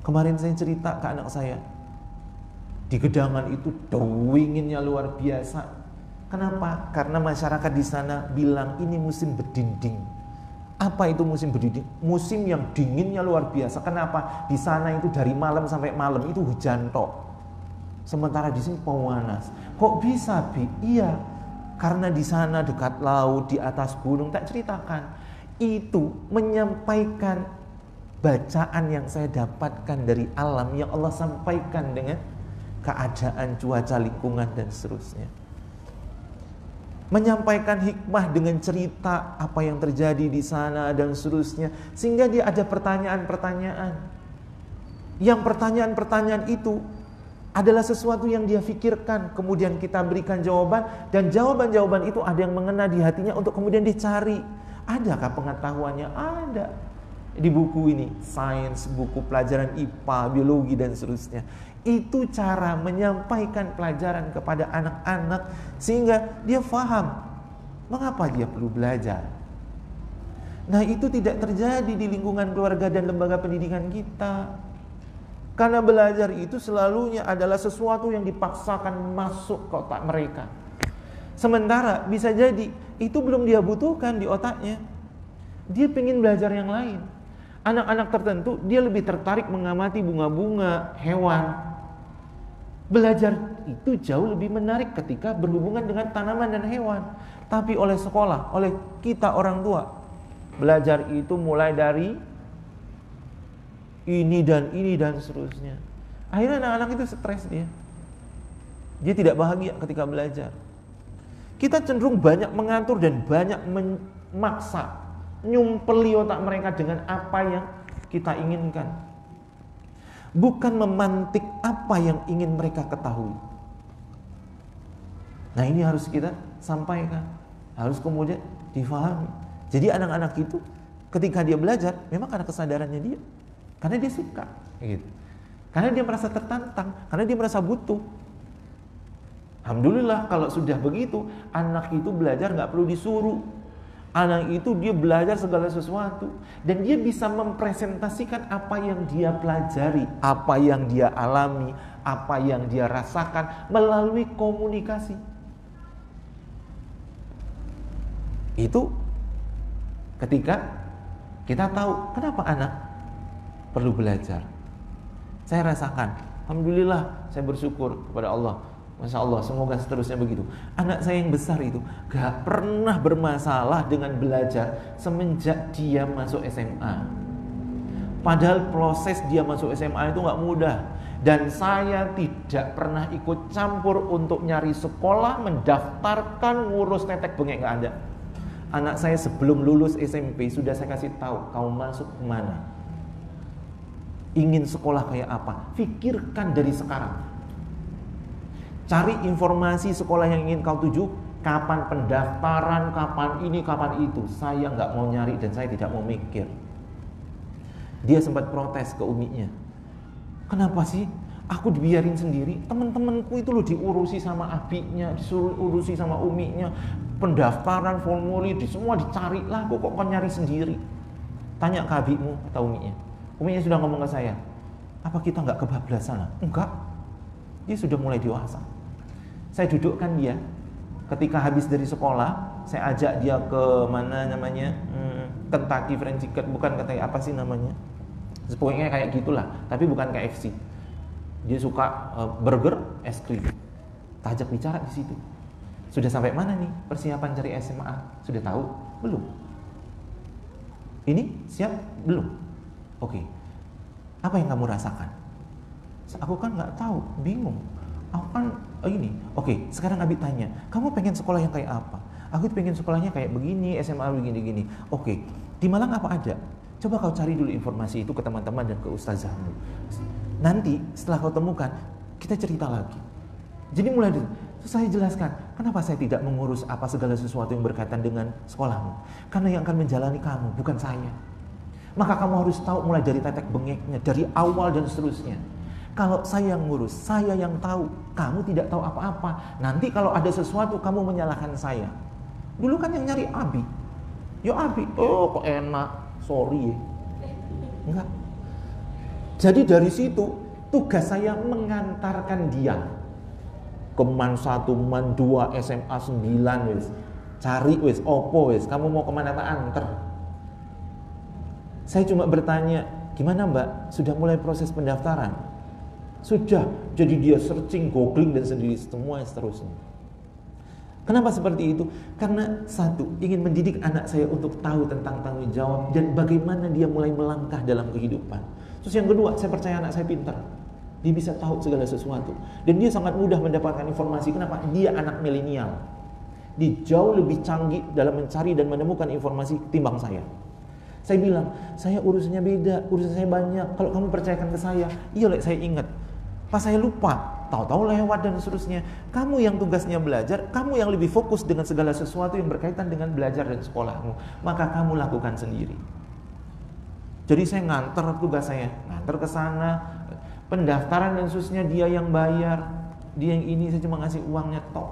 Kemarin saya cerita ke anak saya, di Gedangan itu dinginnya luar biasa. Kenapa? Karena masyarakat di sana bilang ini musim berdinding. Apa itu musim berdinding? Musim yang dinginnya luar biasa. Kenapa? Di sana itu dari malam sampai malam itu hujan tok. Sementara di sini panas. Kok bisa, Bi? Iya, karena di sana dekat laut, di atas gunung. Tak ceritakan. Itu menyampaikan bacaan yang saya dapatkan dari alam yang Allah sampaikan dengan keadaan cuaca, lingkungan dan seterusnya. Menyampaikan hikmah dengan cerita apa yang terjadi di sana dan seterusnya, sehingga dia ada pertanyaan-pertanyaan. Yang pertanyaan-pertanyaan itu adalah sesuatu yang dia pikirkan, kemudian kita berikan jawaban, dan jawaban-jawaban itu ada yang mengena di hatinya untuk kemudian dicari. Adakah pengetahuannya? Ada. Di buku ini, sains, buku pelajaran IPA, biologi dan seterusnya. Itu cara menyampaikan pelajaran kepada anak-anak sehingga dia faham mengapa dia perlu belajar. Nah, itu tidak terjadi di lingkungan keluarga dan lembaga pendidikan kita. Karena belajar itu selalunya adalah sesuatu yang dipaksakan masuk ke otak mereka. Sementara bisa jadi itu belum dia butuhkan di otaknya. Dia ingin belajar yang lain. Anak-anak tertentu dia lebih tertarik mengamati bunga-bunga, hewan. Belajar itu jauh lebih menarik ketika berhubungan dengan tanaman dan hewan. Tapi oleh sekolah, oleh kita orang tua, belajar itu mulai dari ini dan seterusnya. Akhirnya anak-anak itu stres dia. Dia tidak bahagia ketika belajar. Kita cenderung banyak mengatur dan banyak memaksa, nyumpeli otak mereka dengan apa yang kita inginkan. Bukan memantik apa yang ingin mereka ketahui. Nah, ini harus kita sampaikan, harus kemudian difahami. Jadi anak-anak itu ketika dia belajar memang karena kesadarannya dia, karena dia suka, gitu. Karena dia merasa tertantang, karena dia merasa butuh. Alhamdulillah kalau sudah begitu, anak itu belajar nggak perlu disuruh. Anak itu dia belajar segala sesuatu dan dia bisa mempresentasikan apa yang dia pelajari, apa yang dia alami, apa yang dia rasakan melalui komunikasi. Itu ketika kita tahu kenapa anak perlu belajar. Saya rasakan, alhamdulillah, saya bersyukur kepada Allah. Masya Allah, semoga seterusnya begitu. Anak saya yang besar itu gak pernah bermasalah dengan belajar semenjak dia masuk SMA. Padahal proses dia masuk SMA itu gak mudah. Dan saya tidak pernah ikut campur untuk nyari sekolah, mendaftarkan, ngurus tetek bengek, gak ada. Anak saya sebelum lulus SMP sudah saya kasih tahu, kamu masuk kemana, ingin sekolah kayak apa, pikirkan dari sekarang. Cari informasi sekolah yang ingin kau tuju, kapan pendaftaran, kapan ini, kapan itu. Saya nggak mau nyari dan saya tidak mau mikir. Dia sempat protes ke uminya. Kenapa sih? Aku dibiarin sendiri, teman-temanku itu loh diurusi sama abinya, disuruh urusi sama uminya, pendaftaran, formulir, semua dicari lah, kok nyari sendiri. Tanya ke abimu atau uminya. Uminya sudah ngomong ke saya, apa kita nggak kebablasan? Enggak, dia sudah mulai dewasa. Saya dudukkan dia, ketika habis dari sekolah, saya ajak dia ke mana namanya, Kentucky Fried Chicken, bukan Kentucky, apa sih namanya? Pokoknya kayak gitulah, tapi bukan KFC. Dia suka burger, es krim. Tajak bicara di situ. Sudah sampai mana nih persiapan cari SMA? Sudah tahu? Belum. Ini siap? Belum. Oke. Apa yang kamu rasakan? Aku kan nggak tahu, bingung. Aku kan ini. Oke, sekarang Abi tanya, kamu pengen sekolah yang kayak apa? Aku pengen sekolahnya kayak begini, SMA begini-gini. Oke, di Malang apa ada? Coba kau cari dulu informasi itu ke teman-teman dan ke ustazahmu. Nanti setelah kau temukan, kita cerita lagi. Jadi mulai dari saya jelaskan, kenapa saya tidak mengurus apa segala sesuatu yang berkaitan dengan sekolahmu. Karena yang akan menjalani kamu, bukan saya. Maka kamu harus tahu mulai dari tetek bengeknya, dari awal dan seterusnya. Kalau saya yang ngurus, saya yang tahu, kamu tidak tahu apa-apa. Nanti kalau ada sesuatu, kamu menyalahkan saya. Dulu kan yang nyari Abi. Yo Abi, oh kok enak, sorry ya. Enggak. Jadi dari situ tugas saya mengantarkan dia ke MAN 1, MAN 2, SMA 9 wis. Cari wis, opo wis, kamu mau kemana tak anter. Saya cuma bertanya, gimana Mbak? Sudah mulai proses pendaftaran? Sudah. Jadi dia searching, googling dan sendiri semua seterusnya. Kenapa seperti itu? Karena satu, ingin mendidik anak saya untuk tahu tentang tanggung jawab dan bagaimana dia mulai melangkah dalam kehidupan. Terus yang kedua, saya percaya anak saya pintar. Dia bisa tahu segala sesuatu. Dan dia sangat mudah mendapatkan informasi. Kenapa? Dia anak milenial. Dia jauh lebih canggih dalam mencari dan menemukan informasi timbang saya. Saya bilang, saya urusannya beda, urusan saya banyak. Kalau kamu percayakan ke saya, iya saya ingat. Pas saya lupa, tahu-tahu lewat dan seterusnya. Kamu yang tugasnya belajar, kamu yang lebih fokus dengan segala sesuatu yang berkaitan dengan belajar dan sekolahmu. Maka kamu lakukan sendiri. Jadi saya nganter tugas saya, nganter ke sana, pendaftaran dan seterusnya dia yang bayar, dia yang ini, saya cuma ngasih uangnya tok.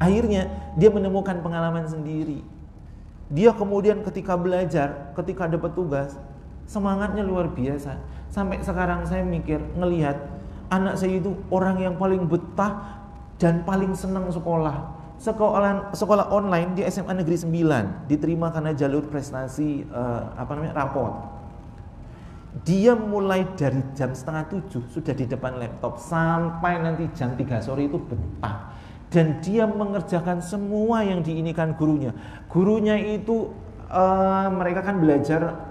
Akhirnya dia menemukan pengalaman sendiri. Dia kemudian ketika belajar, ketika dapat tugas, semangatnya luar biasa. Sampai sekarang saya mikir, ngelihat anak saya itu orang yang paling betah dan paling senang sekolah. Sekolah online di SMA Negeri 9 diterima karena jalur prestasi raport. Dia mulai dari jam 6:30 sudah di depan laptop sampai nanti jam 3 sore itu betah. Dan dia mengerjakan semua yang diinikan gurunya. Gurunya itu mereka kan belajar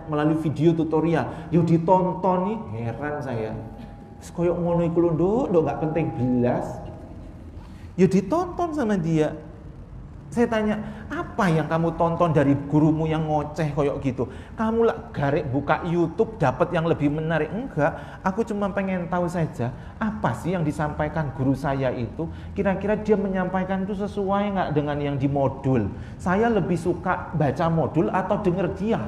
melalui video tutorial. Yuk ditonton nih, heran saya. Koyok ngono iku lho nduk gak penting belas. Ya ditonton sama dia. Saya tanya, apa yang kamu tonton dari gurumu yang ngoceh koyok gitu? Kamu lah garek buka YouTube dapat yang lebih menarik? Enggak, aku cuma pengen tahu saja apa sih yang disampaikan guru saya itu. Kira-kira dia menyampaikan itu sesuai nggak dengan yang di modul? Saya lebih suka baca modul atau denger dia.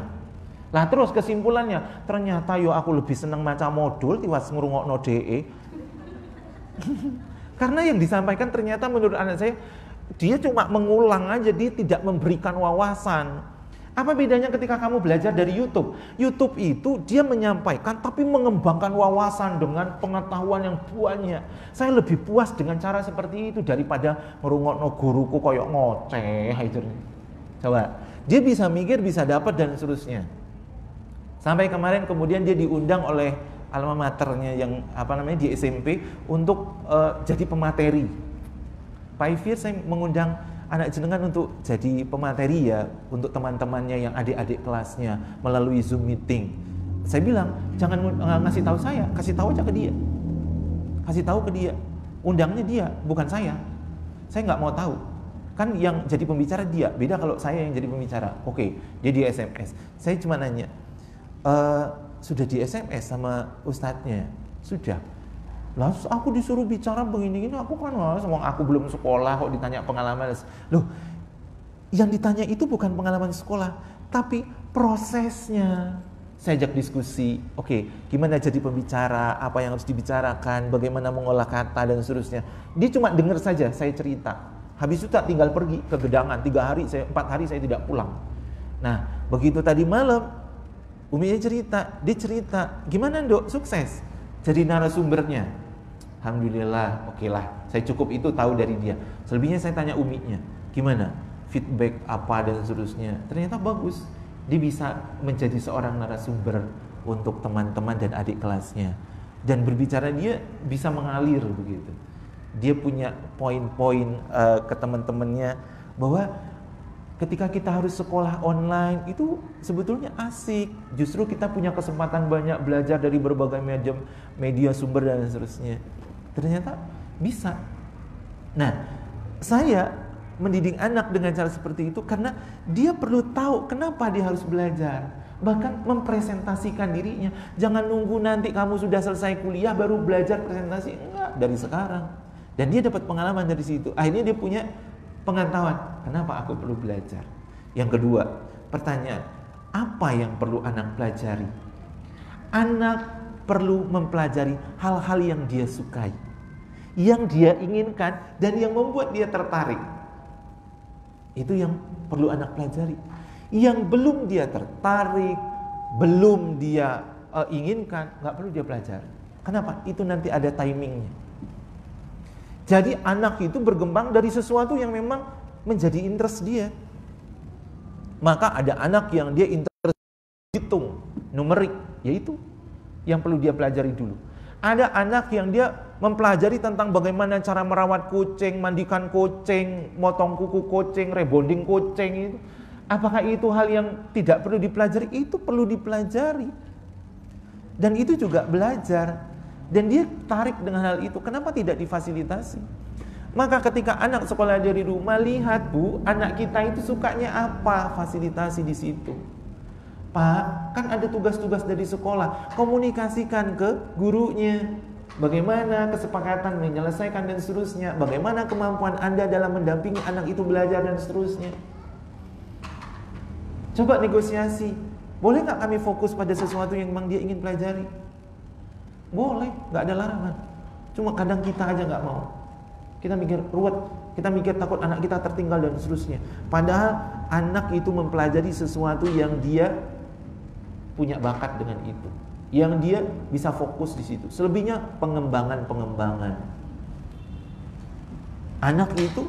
Lah terus kesimpulannya, ternyata yo aku lebih seneng baca modul tiwas ngrungokno DE. Karena yang disampaikan ternyata menurut anak saya, dia cuma mengulang aja, dia tidak memberikan wawasan. Apa bedanya ketika kamu belajar dari YouTube? YouTube itu dia menyampaikan tapi mengembangkan wawasan dengan pengetahuan yang banyak. Saya lebih puas dengan cara seperti itu daripada ngerungokno guruku koyok ngoceh itu. Coba, dia bisa mikir, bisa dapat dan seterusnya. Sampai kemarin kemudian dia diundang oleh alma maternya yang di SMP untuk jadi pemateri. Pak Ifir, saya mengundang anak jenengan untuk jadi pemateri ya untuk teman-temannya yang adik-adik kelasnya melalui Zoom meeting. Saya bilang, jangan ngasih tahu saya, kasih tahu aja ke dia. Kasih tahu ke dia. Undangnya dia, bukan saya. Saya nggak mau tahu. Kan yang jadi pembicara dia, beda kalau saya yang jadi pembicara. Oke, dia di SMS. Saya cuma nanya, sudah di SMS sama ustadznya? Sudah. Lah aku disuruh bicara begini-gini, aku kan aku belum sekolah kok ditanya pengalaman. Loh, yang ditanya itu bukan pengalaman sekolah, tapi prosesnya. Saya ajak diskusi, oke, gimana jadi pembicara, apa yang harus dibicarakan, bagaimana mengolah kata dan seterusnya. Dia cuma dengar saja saya cerita. Habis itu tak tinggal pergi ke gedangan, 4 hari saya tidak pulang. Nah, begitu tadi malam, Uminya dia cerita, gimana Dok, sukses jadi narasumbernya. Alhamdulillah, oke lah, saya cukup itu tahu dari dia. Selebihnya saya tanya Uminya, gimana, feedback apa dan seterusnya. Ternyata bagus, dia bisa menjadi seorang narasumber untuk teman-teman dan adik kelasnya. Dan berbicara dia bisa mengalir begitu. Dia punya poin-poin ke teman-temannya bahwa ketika kita harus sekolah online itu sebetulnya asik. Justru kita punya kesempatan banyak belajar dari berbagai media sumber dan seterusnya. Ternyata bisa. Nah, saya mendidik anak dengan cara seperti itu karena dia perlu tahu kenapa dia harus belajar. Bahkan mempresentasikan dirinya. Jangan nunggu nanti kamu sudah selesai kuliah baru belajar presentasi. Enggak, dari sekarang. Dan dia dapat pengalaman dari situ. Akhirnya dia punya pengetahuan, kenapa aku perlu belajar. Yang kedua, pertanyaan, apa yang perlu anak pelajari? Anak perlu mempelajari hal-hal yang dia sukai, yang dia inginkan, dan yang membuat dia tertarik. Itu yang perlu anak pelajari. Yang belum dia tertarik, belum dia inginkan, nggak perlu dia pelajari. Kenapa? Itu nanti ada timingnya. Jadi anak itu berkembang dari sesuatu yang memang menjadi interest dia. Maka ada anak yang dia interest hitung, numerik, yaitu yang perlu dia pelajari dulu. Ada anak yang dia mempelajari tentang bagaimana cara merawat kucing, mandikan kucing, motong kuku kucing, rebonding kucing itu. Apakah itu hal yang tidak perlu dipelajari? Itu perlu dipelajari. Dan itu juga belajar. Dan dia tarik dengan hal itu. Kenapa tidak difasilitasi? Maka ketika anak sekolah dari rumah, lihat Bu, anak kita itu sukanya apa? Fasilitasi di situ. Pak, kan ada tugas-tugas dari sekolah. Komunikasikan ke gurunya. Bagaimana kesepakatan menyelesaikan dan seterusnya. Bagaimana kemampuan Anda dalam mendampingi anak itu belajar dan seterusnya. Coba negosiasi. Boleh gak kami fokus pada sesuatu yang memang dia ingin pelajari? Boleh, gak ada larangan. Cuma kadang kita aja gak mau. Kita mikir ruwet, kita mikir takut anak kita tertinggal dan seterusnya. Padahal anak itu mempelajari sesuatu yang dia punya bakat dengan itu, yang dia bisa fokus di situ. Selebihnya pengembangan. Anak itu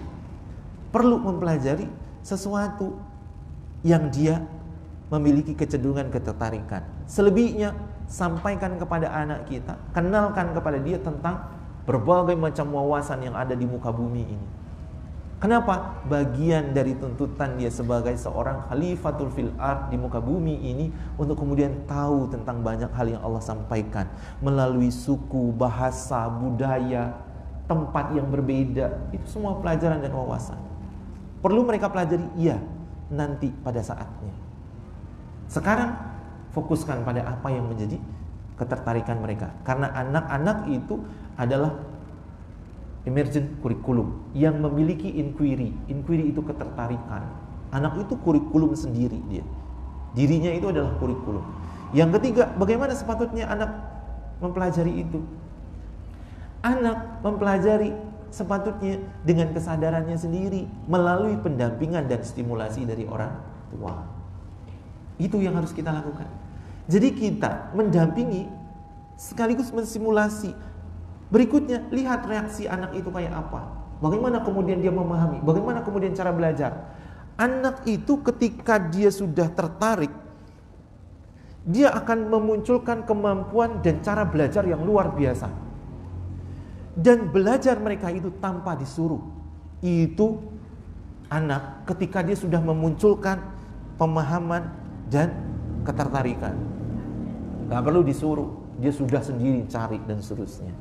perlu mempelajari sesuatu yang dia memiliki kecenderungan ketertarikan. Selebihnya sampaikan kepada anak kita, kenalkan kepada dia tentang berbagai macam wawasan yang ada di muka bumi ini. Kenapa? Bagian dari tuntutan dia sebagai seorang khalifatul fil ard di muka bumi ini untuk kemudian tahu tentang banyak hal yang Allah sampaikan melalui suku, bahasa, budaya, tempat yang berbeda. Itu semua pelajaran dan wawasan. Perlu mereka pelajari? Iya, nanti pada saatnya. Sekarang fokuskan pada apa yang menjadi ketertarikan mereka. Karena anak-anak itu adalah emergent kurikulum yang memiliki inquiry. Inquiry itu ketertarikan. Anak itu kurikulum sendiri dia. Dirinya itu adalah kurikulum. Yang ketiga, bagaimana sepatutnya anak mempelajari itu? Anak mempelajari sepatutnya dengan kesadarannya sendiri melalui pendampingan dan stimulasi dari orang tua. Itu yang harus kita lakukan. Jadi kita mendampingi sekaligus mensimulasi. Berikutnya, lihat reaksi anak itu kayak apa. Bagaimana kemudian dia memahami, bagaimana kemudian cara belajar. Anak itu ketika dia sudah tertarik, dia akan memunculkan kemampuan dan cara belajar yang luar biasa. Dan belajar mereka itu tanpa disuruh. Itu anak ketika dia sudah memunculkan pemahaman dan ketertarikan. Gak perlu disuruh, dia sudah sendiri cari dan seterusnya.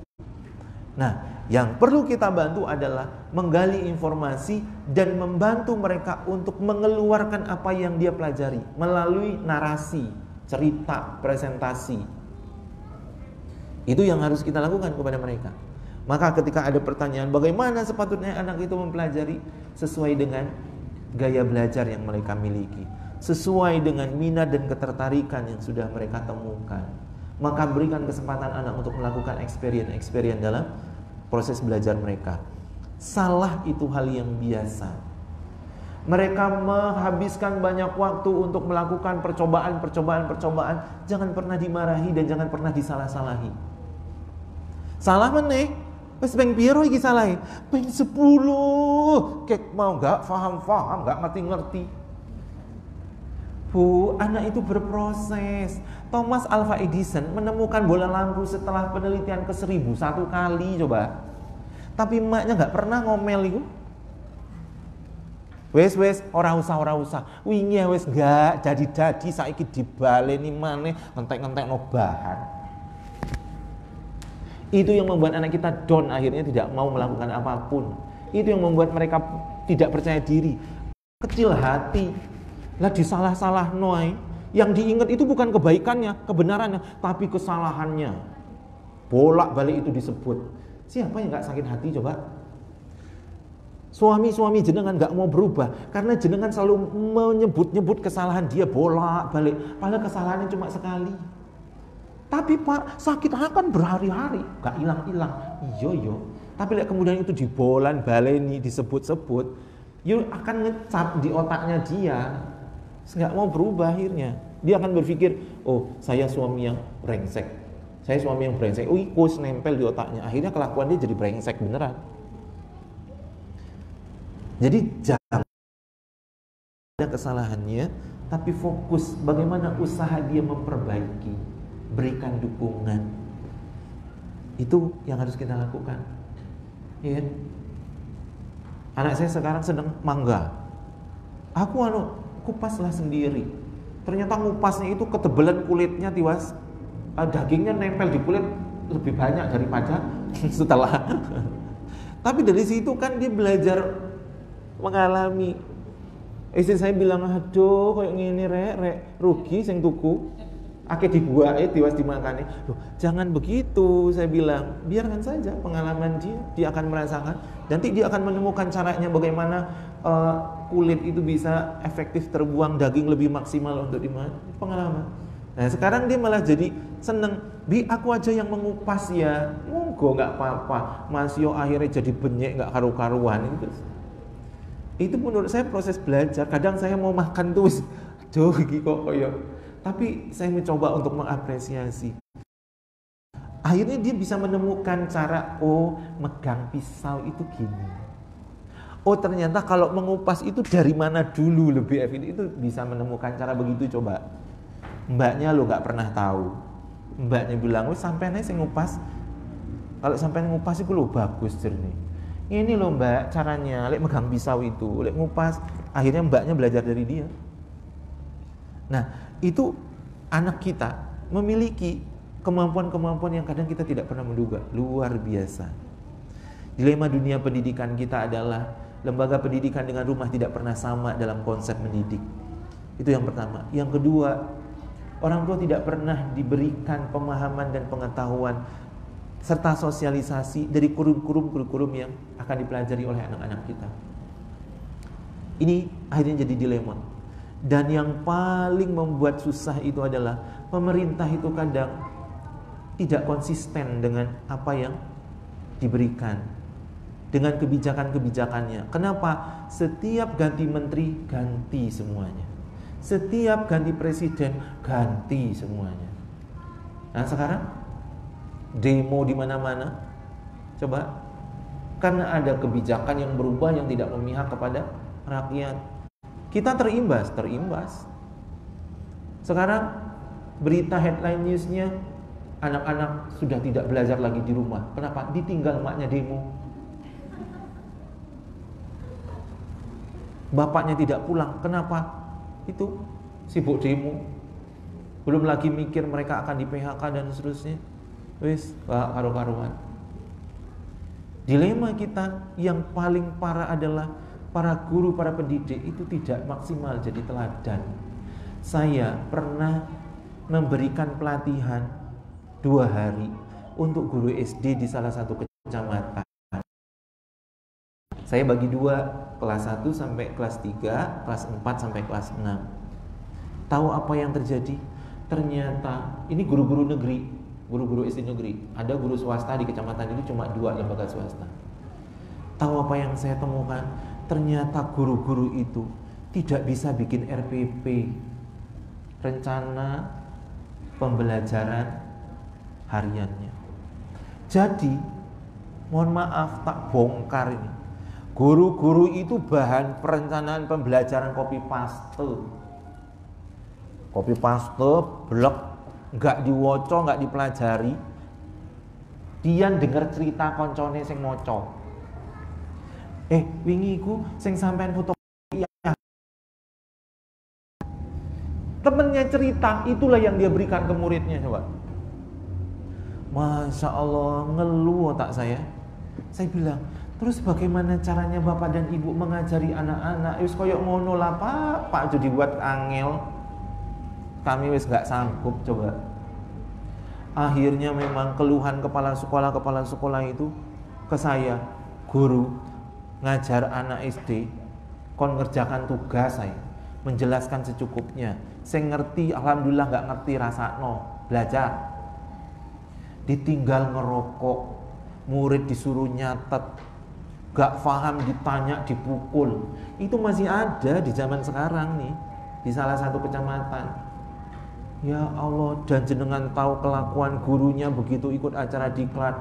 Nah, yang perlu kita bantu adalah menggali informasi dan membantu mereka untuk mengeluarkan apa yang dia pelajari melalui narasi, cerita, presentasi. Itu yang harus kita lakukan kepada mereka. Maka ketika ada pertanyaan bagaimana sepatutnya anak itu mempelajari sesuai dengan gaya belajar yang mereka miliki, sesuai dengan minat dan ketertarikan yang sudah mereka temukan. Maka berikan kesempatan anak untuk melakukan experience dalam proses belajar mereka. Salah itu hal yang biasa. Mereka menghabiskan banyak waktu untuk melakukan percobaan. Jangan pernah dimarahi dan jangan pernah disalah-salahi. Salah meneh, wis ping piro iki salahe? Ping 10. Kek mau enggak paham, enggak ngerti-ngerti. Bu, anak itu berproses. Thomas Alva Edison menemukan bola lampu setelah penelitian ke 1001 kali coba. Tapi emaknya enggak pernah ngomel itu. Wes ora usah. Wingi wes enggak jadi saiki dibaleni maneh ngentek-ngentekno bahan. Itu yang membuat anak kita down, akhirnya tidak mau melakukan apapun. Itu yang membuat mereka tidak percaya diri, kecil hati. Lah disalah-salah noy. Yang diingat itu bukan kebaikannya, kebenarannya, tapi kesalahannya. Bolak-balik itu disebut. Siapa yang gak sakit hati coba? Suami jenengan gak mau berubah karena jenengan selalu menyebut-nyebut kesalahan dia bolak-balik, padahal kesalahannya cuma sekali. Tapi Pak, sakit akan berhari-hari, gak hilang-hilang. Iya. Tapi kemudian itu dibolan baleni, disebut-sebut, yuk akan ngecap di otaknya dia. Nggak mau berubah akhirnya. Dia akan berpikir, oh saya suami yang brengsek. Oh ikut nempel di otaknya. Akhirnya kelakuan dia jadi brengsek beneran. Jadi jangan ada kesalahannya, tapi fokus bagaimana usaha dia memperbaiki. Berikan dukungan. Itu yang harus kita lakukan. Ya. Anak saya sekarang sedang mangga. Aku kupaslah sendiri. Ternyata ngupasnya itu ketebalan kulitnya tiwas, dagingnya nempel di kulit lebih banyak daripada setelah. Tapi dari situ kan dia belajar mengalami. Istri saya bilang, aduh kayak gini rek rugi sing tuku. Akeh dibuat tiwas dimakani. Loh, jangan begitu, saya bilang. Biarkan saja pengalaman dia akan merasakan. Nanti dia akan menemukan caranya bagaimana kulit itu bisa efektif terbuang, daging lebih maksimal untuk dimakan. Pengalaman. Nah sekarang dia malah jadi seneng. Aku aja yang mengupas ya. Monggo nggak apa-apa. Mas Yo akhirnya jadi benyek nggak karu-karuan itu. Itu menurut saya proses belajar. Kadang saya mau makan terus. Aduh iki kok koyo. Tapi saya mencoba untuk mengapresiasi. Akhirnya dia bisa menemukan cara, megang pisau itu gini. Ternyata kalau mengupas itu dari mana dulu lebih efektif. Itu bisa menemukan cara begitu coba. Mbaknya lo gak pernah tahu. Mbaknya bilang, sampai nih saya ngupas. Kalau sampai ngupas itu lo bagus jernih. Ini lo mbak caranya, lek megang pisau itu, lek ngupas. Akhirnya mbaknya belajar dari dia. Nah, itu anak kita memiliki kemampuan-kemampuan yang kadang kita tidak pernah menduga, luar biasa. Dilema dunia pendidikan kita adalah lembaga pendidikan dengan rumah tidak pernah sama dalam konsep mendidik. Itu yang pertama. Yang kedua, orang tua tidak pernah diberikan pemahaman dan pengetahuan serta sosialisasi dari kurikulum yang akan dipelajari oleh anak-anak kita. Ini akhirnya jadi dilema. Dan yang paling membuat susah itu adalah pemerintah itu kadang tidak konsisten dengan apa yang diberikan, dengan kebijakan-kebijakannya. Kenapa? Setiap ganti menteri, ganti semuanya. Setiap ganti presiden, ganti semuanya. Nah sekarang demo di mana-mana. Coba, karena ada kebijakan yang berubah yang tidak memihak kepada rakyat. Kita terimbas. Sekarang berita headline newsnya, anak-anak sudah tidak belajar lagi di rumah. Kenapa? Ditinggal maknya demo. Bapaknya tidak pulang. Kenapa? Itu sibuk demo. Belum lagi mikir mereka akan di PHK dan seterusnya. Wis, karu-karuan. Dilema kita yang paling parah adalah para guru, para pendidik itu tidak maksimal jadi teladan. Saya pernah memberikan pelatihan 2 hari untuk guru SD di salah satu kecamatan. Saya bagi 2, kelas 1 sampai kelas 3, kelas 4 sampai kelas 6. Tahu apa yang terjadi? Ternyata ini guru-guru negeri, guru-guru SD negeri. Ada guru swasta di kecamatan itu cuma 2 lembaga swasta. Tahu apa yang saya temukan? Ternyata guru-guru itu tidak bisa bikin RPP, rencana pembelajaran hariannya. Jadi, mohon maaf tak bongkar ini. Guru-guru itu bahan perencanaan pembelajaran copy paste. Copy paste, blek, nggak diwoco, nggak dipelajari. Dia denger cerita koncone sing moco. Wingi iku sing sampean foto temennya cerita, itulah yang dia berikan ke muridnya. Coba, Masya Allah, ngeluh otak saya. Saya bilang, terus bagaimana caranya bapak dan ibu mengajari anak-anak? Wis koyok ngono lah pak jadi buat angel. Kami wis gak sanggup. Coba, akhirnya memang keluhan kepala sekolah itu ke saya, guru ngajar anak SD, kon ngerjakan tugas saya, menjelaskan secukupnya. Saya ngerti, alhamdulillah, gak ngerti rasakno, belajar. Ditinggal ngerokok, murid disuruh nyatet, gak paham ditanya, dipukul. Itu masih ada di zaman sekarang nih, di salah satu kecamatan. Ya Allah, dan jenengan tahu kelakuan gurunya begitu ikut acara diklat,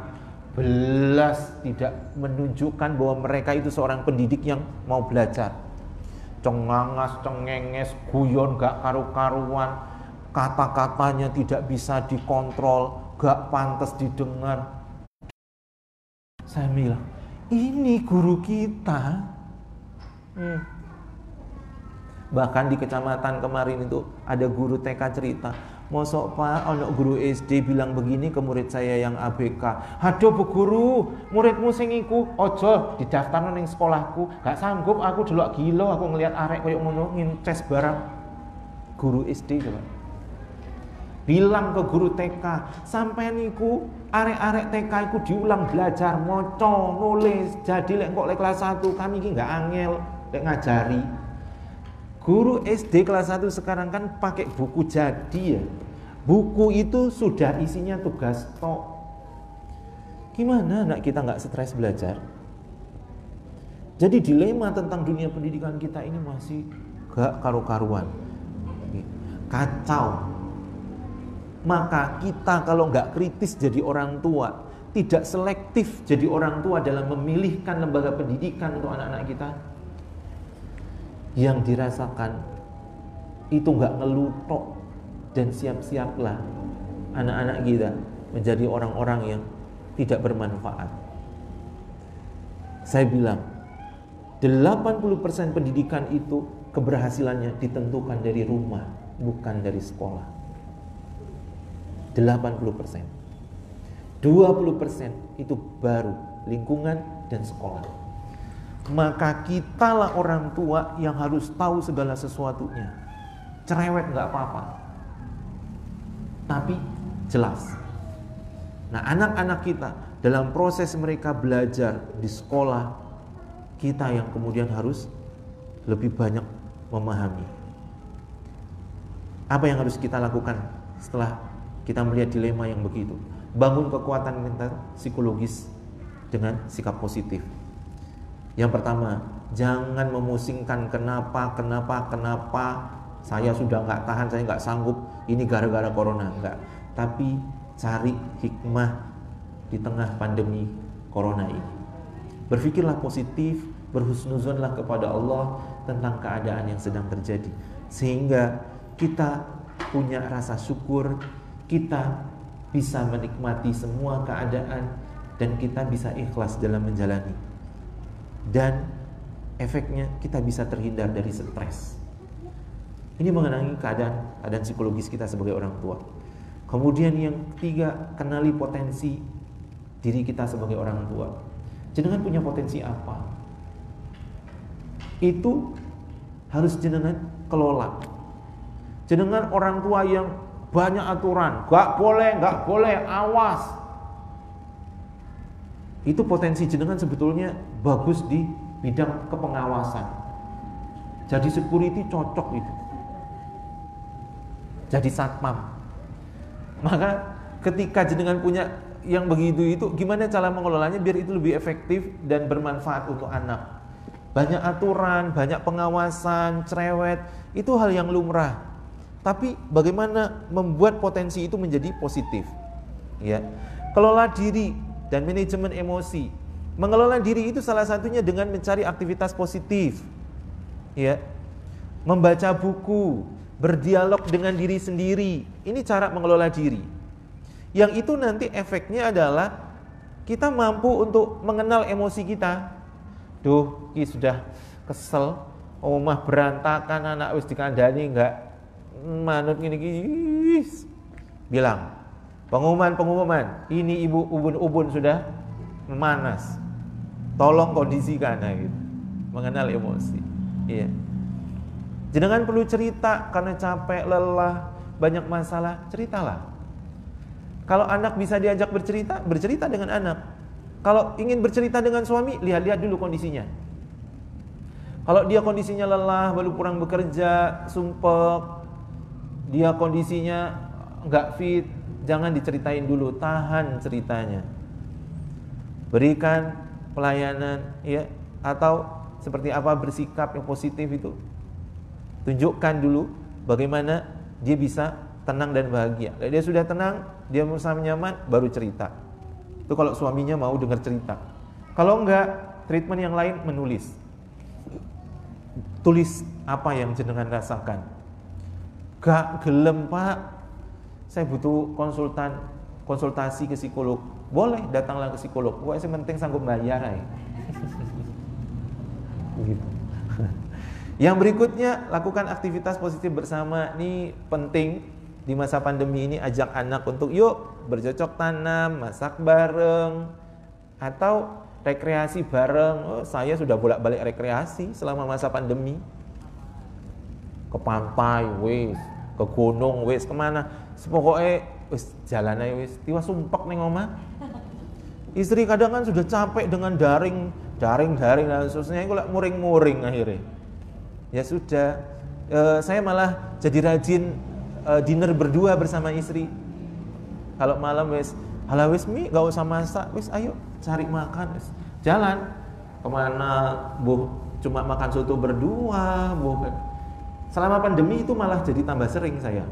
belas tidak menunjukkan bahwa mereka itu seorang pendidik yang mau belajar. Cengangas, cengenges, guyon gak karu-karuan, kata-katanya tidak bisa dikontrol, gak pantas didengar. Saya bilang, ini guru kita. Bahkan di kecamatan kemarin itu ada guru TK cerita, mosok pak, ono guru SD bilang begini ke murid saya yang ABK. Aduh bu guru, muridmu sing iku ojo didaftarno ning sekolahku. Gak sanggup aku delok gila, aku ngelihat arek koyo ngono nginces barang. Guru SD coba. Bilang ke guru TK, sampai niku arek-arek TK iku diulang belajar maca, nulis. Jadi lek kok lek kelas 1 kami iki gak angel lek ngajari. Guru SD kelas 1 sekarang kan pakai buku jadi ya. Buku itu sudah isinya tugas tok. Gimana anak kita nggak stres belajar? Jadi dilema tentang dunia pendidikan kita ini masih gak karu-karuan. Kacau. Maka kita kalau nggak kritis jadi orang tua, tidak selektif jadi orang tua dalam memilihkan lembaga pendidikan untuk anak-anak kita, yang dirasakan itu nggak ngelutok, dan siap-siaplah anak-anak kita menjadi orang-orang yang tidak bermanfaat. Saya bilang 80% pendidikan itu keberhasilannya ditentukan dari rumah, bukan dari sekolah. 80%. 20% itu baru lingkungan dan sekolah. Maka kitalah orang tua yang harus tahu segala sesuatunya. Cerewet nggak apa-apa, tapi jelas. Nah, anak-anak kita dalam proses mereka belajar di sekolah, kita yang kemudian harus lebih banyak memahami. Apa yang harus kita lakukan setelah kita melihat dilema yang begitu? Bangun kekuatan mental psikologis dengan sikap positif. Yang pertama, jangan memusingkan kenapa saya sudah nggak tahan, saya nggak sanggup, ini gara-gara corona, enggak. Tapi cari hikmah di tengah pandemi corona ini. Berpikirlah positif, berhusnuzonlah kepada Allah tentang keadaan yang sedang terjadi, sehingga kita punya rasa syukur, kita bisa menikmati semua keadaan, dan kita bisa ikhlas dalam menjalani. Dan efeknya kita bisa terhindar dari stres. Ini mengenai keadaan psikologis kita sebagai orang tua. Kemudian yang ketiga, kenali potensi diri kita sebagai orang tua. Jenengan punya potensi apa? Itu harus jenengan kelola. Jenengan orang tua yang banyak aturan, gak boleh, awas. Itu potensi jenengan sebetulnya bagus bidang kepengawasan. Jadi security cocok itu. Jadi satpam. Maka ketika jenengan punya yang begitu itu, gimana cara mengelolanya biar itu lebih efektif dan bermanfaat untuk anak. Banyak aturan, banyak pengawasan, cerewet, itu hal yang lumrah. Tapi bagaimana membuat potensi itu menjadi positif? Ya. Kelola diri dan manajemen emosi. Mengelola diri itu salah satunya dengan mencari aktivitas positif. Ya. Membaca buku, berdialog dengan diri sendiri. Ini cara mengelola diri. Yang itu nanti efeknya adalah kita mampu untuk mengenal emosi kita. Duh, ini sudah kesel, omah berantakan, anak wis dikandani enggak manut gini. Bilang, pengumuman, ini ibu ubun-ubun sudah memanas. Tolong kondisikan gitu. Mengenal emosi. Iya. Jangan perlu cerita karena capek, lelah, banyak masalah, ceritalah. Kalau anak bisa diajak bercerita dengan anak. Kalau ingin bercerita dengan suami, lihat dulu kondisinya. Kalau dia kondisinya lelah, baru pulang bekerja, sumpek, dia kondisinya enggak fit, jangan diceritain dulu, tahan ceritanya. Berikan pelayanan, ya, atau seperti apa bersikap yang positif itu. Tunjukkan dulu bagaimana dia bisa tenang dan bahagia. Dia sudah tenang, dia merasa nyaman, baru cerita. Itu kalau suaminya mau dengar cerita. Kalau enggak, treatment yang lain menulis. Tulis apa yang jenengan rasakan. Gak gelem Pak, saya butuh konsultasi ke psikolog. Boleh, datanglah ke psikolog. Pokoknya yang penting sanggup bayar ya. Gitu. Yang berikutnya, lakukan aktivitas positif bersama. Ini penting di masa pandemi ini, ajak anak untuk yuk bercocok tanam, masak bareng, atau rekreasi bareng. Oh, saya sudah bolak-balik rekreasi selama masa pandemi. Ke pantai, wis, ke gunung, wis, kemana? Pokoknya wis jalan aja wis. Tiwa sumpek ning omah. Istri kadang kan sudah capek dengan daring dan seterusnya, aku lek muring-muring akhirnya. Ya sudah, saya malah jadi rajin dinner berdua bersama istri. Kalau malam wis, halah wis mi, gak usah masak, wis ayo cari makan, wis. Jalan kemana, bu, cuma makan soto berdua, bu. Selama pandemi itu malah jadi tambah sering saya.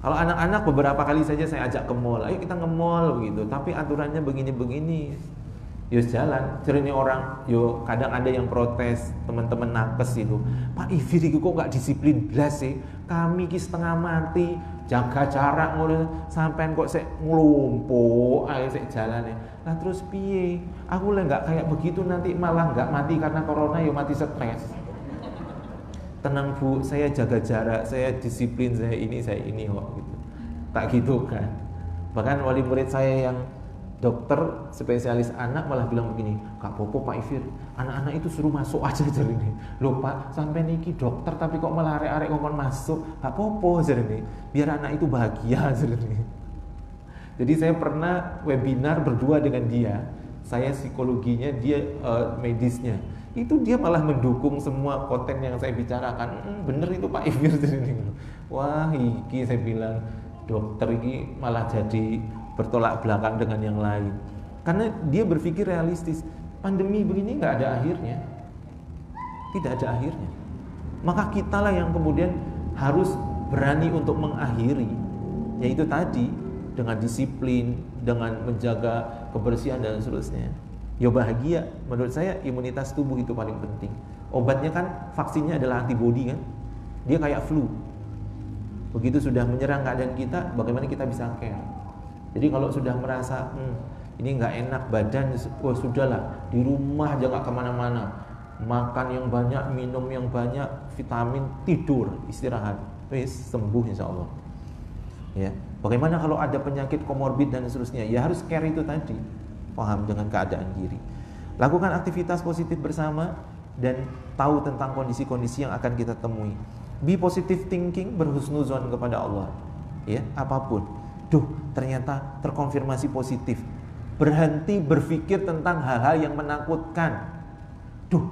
Kalau anak-anak beberapa kali saja saya ajak ke mall, ayo kita nge-mall begitu, tapi aturannya begini-begini. Yus jalan, cerita orang, yo kadang ada yang protes, teman-teman nakes itu. Pak Ifir itu kok gak disiplin belas sih? Kami ki setengah mati, jaga jarak ngono, sampean kok sik nglumpuh, ayo sik jalane. Lah terus piye? Aku lah nggak kayak begitu nanti malah nggak mati karena corona, yo mati stres. Tenang Bu, saya jaga jarak, saya disiplin, saya ini kok gitu. Tak gitu kan. Bahkan wali murid saya yang dokter spesialis anak malah bilang begini, Kak Popo, Pak Ifir, anak-anak itu suruh masuk aja jadi ini. Loh Pak, sampai niki dokter tapi kok malah arek-arek ngomong masuk, Kak Popo jadi ini. Biar anak itu bahagia jadi ini. Jadi saya pernah webinar berdua dengan dia, saya psikologinya, dia medisnya. Itu dia malah mendukung semua konten yang saya bicarakan. Bener itu Pak Ifir jadi ini. Wah, iki saya bilang dokter ini malah jadi bertolak belakang dengan yang lain. Karena dia berpikir realistis. Pandemi begini nggak ada akhirnya. Tidak ada akhirnya. Maka kitalah yang kemudian harus berani untuk mengakhiri. Yaitu tadi, dengan disiplin, dengan menjaga kebersihan dan seterusnya. Ya bahagia, menurut saya imunitas tubuh itu paling penting. Obatnya kan, vaksinnya adalah antibodi kan. Dia kayak flu. Begitu sudah menyerang keadaan kita, bagaimana kita bisa care? Jadi kalau sudah merasa ini nggak enak badan, oh sudahlah di rumah aja nggak kemana-mana, makan yang banyak, minum yang banyak, vitamin, tidur, istirahat, wis sembuh insya Allah. Ya, bagaimana kalau ada penyakit komorbid dan seterusnya? Ya harus care itu tadi, paham dengan keadaan diri. Lakukan aktivitas positif bersama dan tahu tentang kondisi-kondisi yang akan kita temui. Be positive thinking, berhusnuzon kepada Allah. Ya, apapun. Duh, ternyata terkonfirmasi positif. Berhenti berpikir tentang hal-hal yang menakutkan. duh,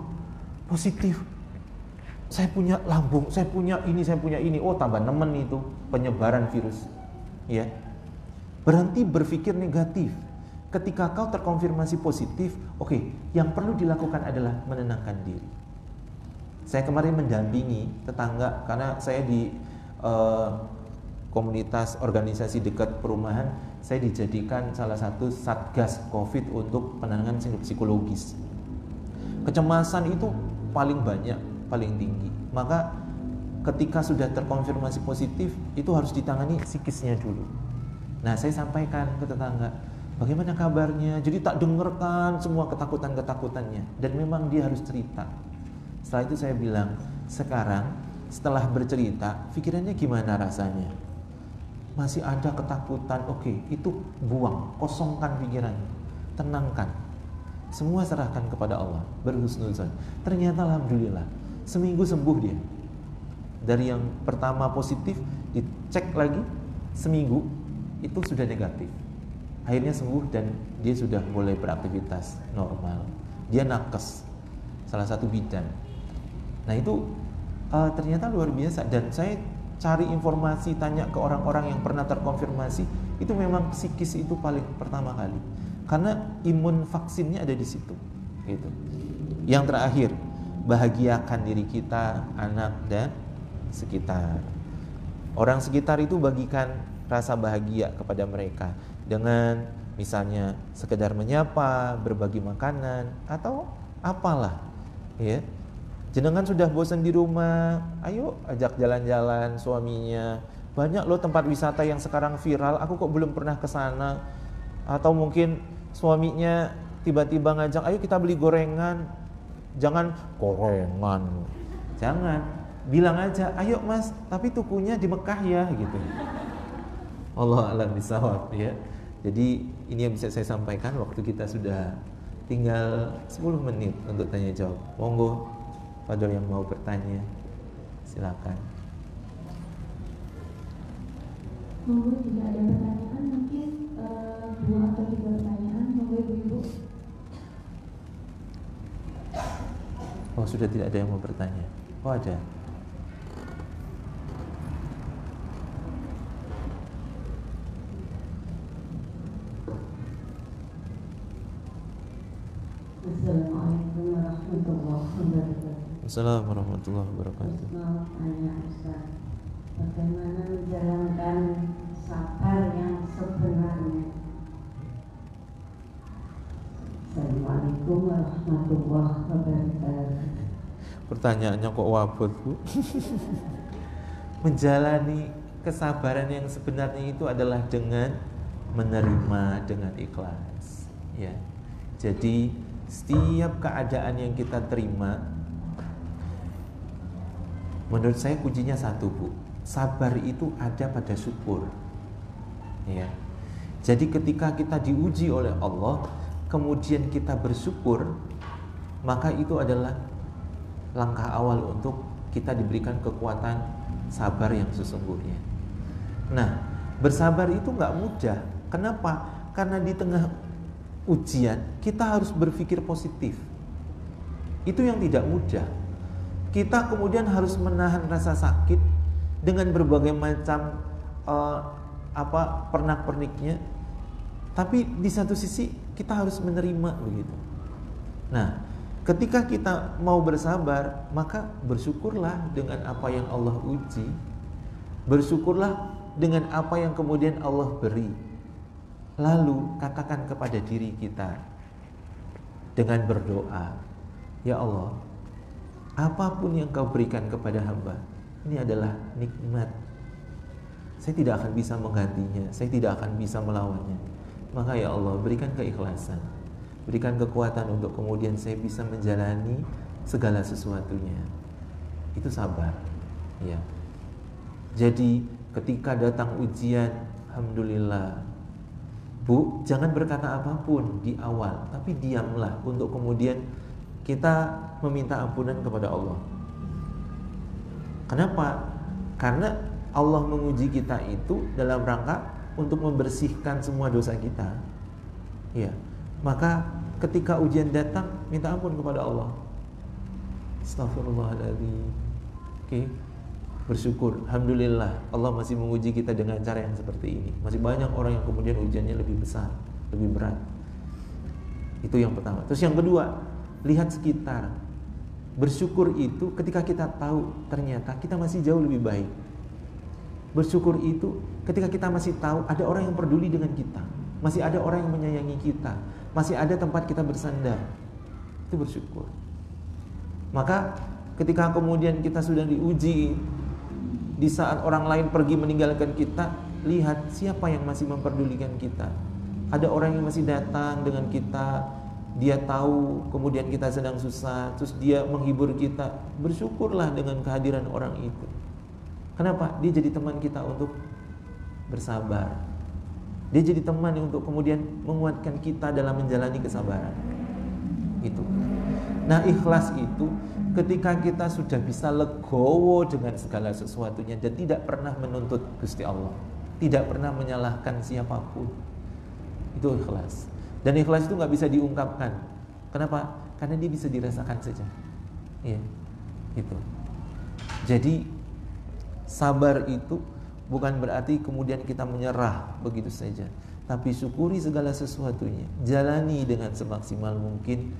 positif. Saya punya lambung, saya punya ini. Oh, tambah nemen itu penyebaran virus. Ya. Berhenti berpikir negatif. Ketika kau terkonfirmasi positif, oke, yang perlu dilakukan adalah menenangkan diri. Saya kemarin mendampingi tetangga karena saya di komunitas organisasi dekat perumahan, saya dijadikan salah satu satgas COVID untuk penanganan psikologis. Kecemasan itu paling banyak, paling tinggi. Maka ketika sudah terkonfirmasi positif, itu harus ditangani psikisnya dulu. Nah, saya sampaikan ke tetangga, bagaimana kabarnya? Jadi tak dengarkan semua ketakutan-ketakutannya. Dan memang dia harus cerita. Setelah itu saya bilang, sekarang setelah bercerita, pikirannya gimana rasanya? Masih ada ketakutan, oke, itu buang, kosongkan pikirannya, tenangkan. Semua serahkan kepada Allah, berhusnuzon. Ternyata alhamdulillah, seminggu sembuh dia. Dari yang pertama positif, dicek lagi, seminggu, itu sudah negatif. Akhirnya sembuh dan dia sudah mulai beraktivitas normal. Dia nakes, salah satu bidan. Nah itu ternyata luar biasa. Dan saya cari informasi, tanya ke orang-orang yang pernah terkonfirmasi, itu memang psikis itu paling pertama kali. Karena imun vaksinnya ada di situ. Gitu. Yang terakhir, bahagiakan diri kita, anak dan sekitar. Orang sekitar itu bagikan rasa bahagia kepada mereka dengan misalnya sekedar menyapa, berbagi makanan atau apalah, ya. Jenengan sudah bosan di rumah, ayo ajak jalan-jalan suaminya. Banyak loh tempat wisata yang sekarang viral, aku kok belum pernah ke sana. Atau mungkin suaminya tiba-tiba ngajak, ayo kita beli gorengan. Jangan gorengan. Jangan, bilang aja, ayo mas, tapi tukunya di Mekah ya, gitu. Allah a'lam bishawab, ya. Jadi ini yang bisa saya sampaikan. Waktu kita sudah tinggal 10 menit untuk tanya jawab. Monggo pada yang mau bertanya, silakan. Monggo jika ada pertanyaan, mungkin 2 atau 3 pertanyaan, monggo ibu-ibu. Oh, sudah tidak ada yang mau bertanya. Oh, ada. Assalamualaikum warahmatullahi wabarakatuh. Assalamualaikum warahmatullahi wabarakatuh. Mau tanya Ustaz, bagaimana menjalankan sabar yang sebenarnya? Assalamualaikum warahmatullahi wabarakatuh. Pertanyaannya kok wabut, Bu? Menjalani kesabaran yang sebenarnya itu adalah dengan menerima dengan ikhlas, ya. Jadi setiap keadaan yang kita terima, menurut saya kuncinya satu, Bu. Sabar itu ada pada syukur, ya. Jadi ketika kita diuji oleh Allah, kemudian kita bersyukur, maka itu adalah langkah awal untuk kita diberikan kekuatan sabar yang sesungguhnya. Nah, bersabar itu nggak mudah. Kenapa? Karena di tengah ujian kita harus berpikir positif. Itu yang tidak mudah. Kita kemudian harus menahan rasa sakit dengan berbagai macam pernak-perniknya. Tapi di satu sisi kita harus menerima begitu. Nah, ketika kita mau bersabar, maka bersyukurlah dengan apa yang Allah uji. Bersyukurlah dengan apa yang kemudian Allah beri. Lalu katakan kepada diri kita dengan berdoa, ya Allah, apapun yang kau berikan kepada hamba, ini adalah nikmat. Saya tidak akan bisa menggantinya, saya tidak akan bisa melawannya. Maka ya Allah, berikan keikhlasan, berikan kekuatan untuk kemudian saya bisa menjalani segala sesuatunya. Itu sabar, ya. Jadi ketika datang ujian, alhamdulillah, Bu, jangan berkata apapun di awal, tapi diamlah untuk kemudian kita meminta ampunan kepada Allah. Kenapa? Karena Allah menguji kita itu dalam rangka untuk membersihkan semua dosa kita. Ya. Maka ketika ujian datang, minta ampun kepada Allah. Astagfirullahaladzim. Oke, bersyukur, alhamdulillah Allah masih menguji kita dengan cara yang seperti ini. Masih banyak orang yang kemudian ujiannya lebih besar, lebih berat. Itu yang pertama. Terus yang kedua, lihat sekitar. Bersyukur itu ketika kita tahu ternyata kita masih jauh lebih baik. Bersyukur itu ketika kita masih tahu ada orang yang peduli dengan kita, masih ada orang yang menyayangi kita, masih ada tempat kita bersandar. Itu bersyukur. Maka ketika kemudian kita sudah diuji, di saat orang lain pergi meninggalkan kita, lihat siapa yang masih memperdulikan kita. Ada orang yang masih datang dengan kita, dia tahu kemudian kita sedang susah, terus dia menghibur kita. Bersyukurlah dengan kehadiran orang itu. Kenapa? Dia jadi teman kita untuk bersabar. Dia jadi teman untuk kemudian menguatkan kita dalam menjalani kesabaran. Itu. Nah, ikhlas itu ketika kita sudah bisa legowo dengan segala sesuatunya dan tidak pernah menuntut Gusti Allah, tidak pernah menyalahkan siapapun. Itu ikhlas. Dan ikhlas itu nggak bisa diungkapkan. Kenapa? Karena dia bisa dirasakan saja. Iya, itu. Jadi sabar itu bukan berarti kemudian kita menyerah begitu saja, tapi syukuri segala sesuatunya, jalani dengan semaksimal mungkin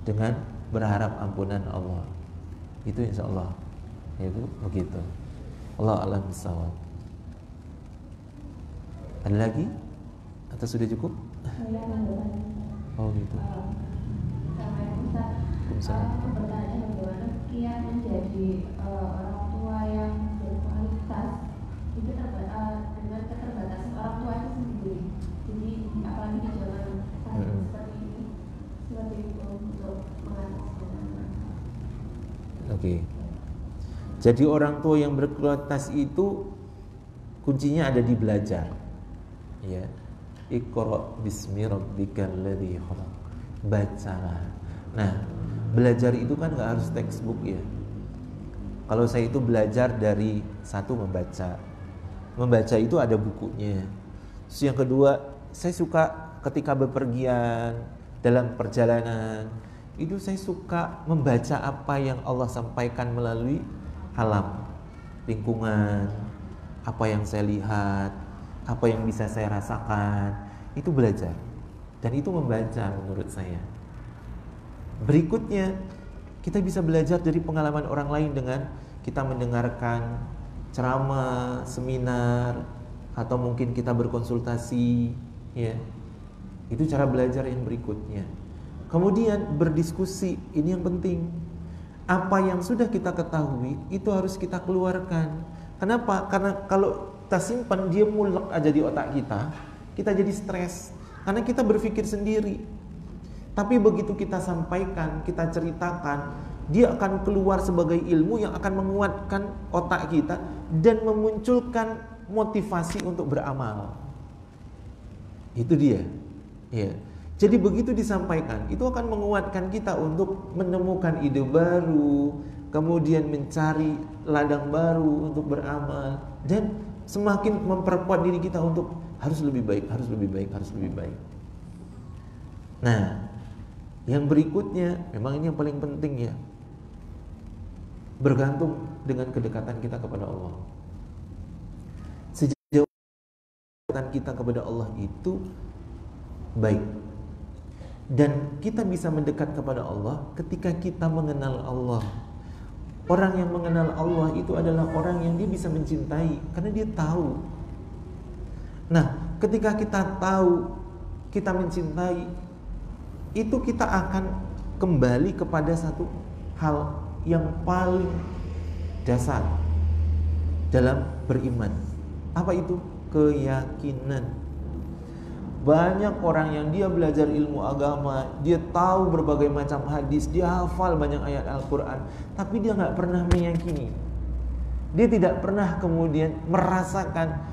dengan berharap ampunan Allah. Itu insya Allah. Itu begitu. Allah a'lam bishawab. Ada lagi? Atau sudah cukup? Oh gitu. Bertanya bagaimana kiat menjadi orang tua yang berkualitas itu dengan keterbatasan orang tua itu sendiri. Jadi apalagi di zaman seperti ini, seperti itu untuk mengatasi. Oke. Jadi orang tua yang berkualitas itu kuncinya ada di belajar. Ya. Iqra bismi rabbikal ladzi khalaq. Bacalah. Nah, belajar itu kan gak harus textbook ya. Kalau saya itu belajar dari satu membaca. Membaca itu ada bukunya. Terus yang kedua, saya suka ketika bepergian dalam perjalanan, itu saya suka membaca apa yang Allah sampaikan melalui alam, lingkungan, apa yang saya lihat, apa yang bisa saya rasakan. Itu belajar. Dan itu membaca menurut saya. Berikutnya, kita bisa belajar dari pengalaman orang lain dengan kita mendengarkan ceramah, seminar, atau mungkin kita berkonsultasi, ya. Itu cara belajar yang berikutnya. Kemudian berdiskusi, ini yang penting. Apa yang sudah kita ketahui itu harus kita keluarkan. Kenapa? Karena kalau kita simpan, dia mulek aja di otak kita jadi stres. Karena kita berpikir sendiri. Tapi begitu kita sampaikan, kita ceritakan, dia akan keluar sebagai ilmu yang akan menguatkan otak kita dan memunculkan motivasi untuk beramal. Itu dia. Ya. Jadi begitu disampaikan, itu akan menguatkan kita untuk menemukan ide baru, kemudian mencari ladang baru untuk beramal, dan semakin memperkuat diri kita untuk harus lebih baik, harus lebih baik, harus lebih baik. Nah, yang berikutnya, memang ini yang paling penting ya, bergantung dengan kedekatan kita kepada Allah. Sejauh kedekatan kita kepada Allah itu baik. Dan kita bisa mendekat kepada Allah ketika kita mengenal Allah. Orang yang mengenal Allah itu adalah orang yang dia bisa mencintai karena dia tahu. Nah, ketika kita tahu, kita mencintai, itu kita akan kembali kepada satu hal yang paling dasar dalam beriman. Apa itu? Keyakinan. Banyak orang yang dia belajar ilmu agama, dia tahu berbagai macam hadis, dia hafal banyak ayat Al-Quran, tapi dia gak pernah meyakini. Dia tidak pernah kemudian merasakan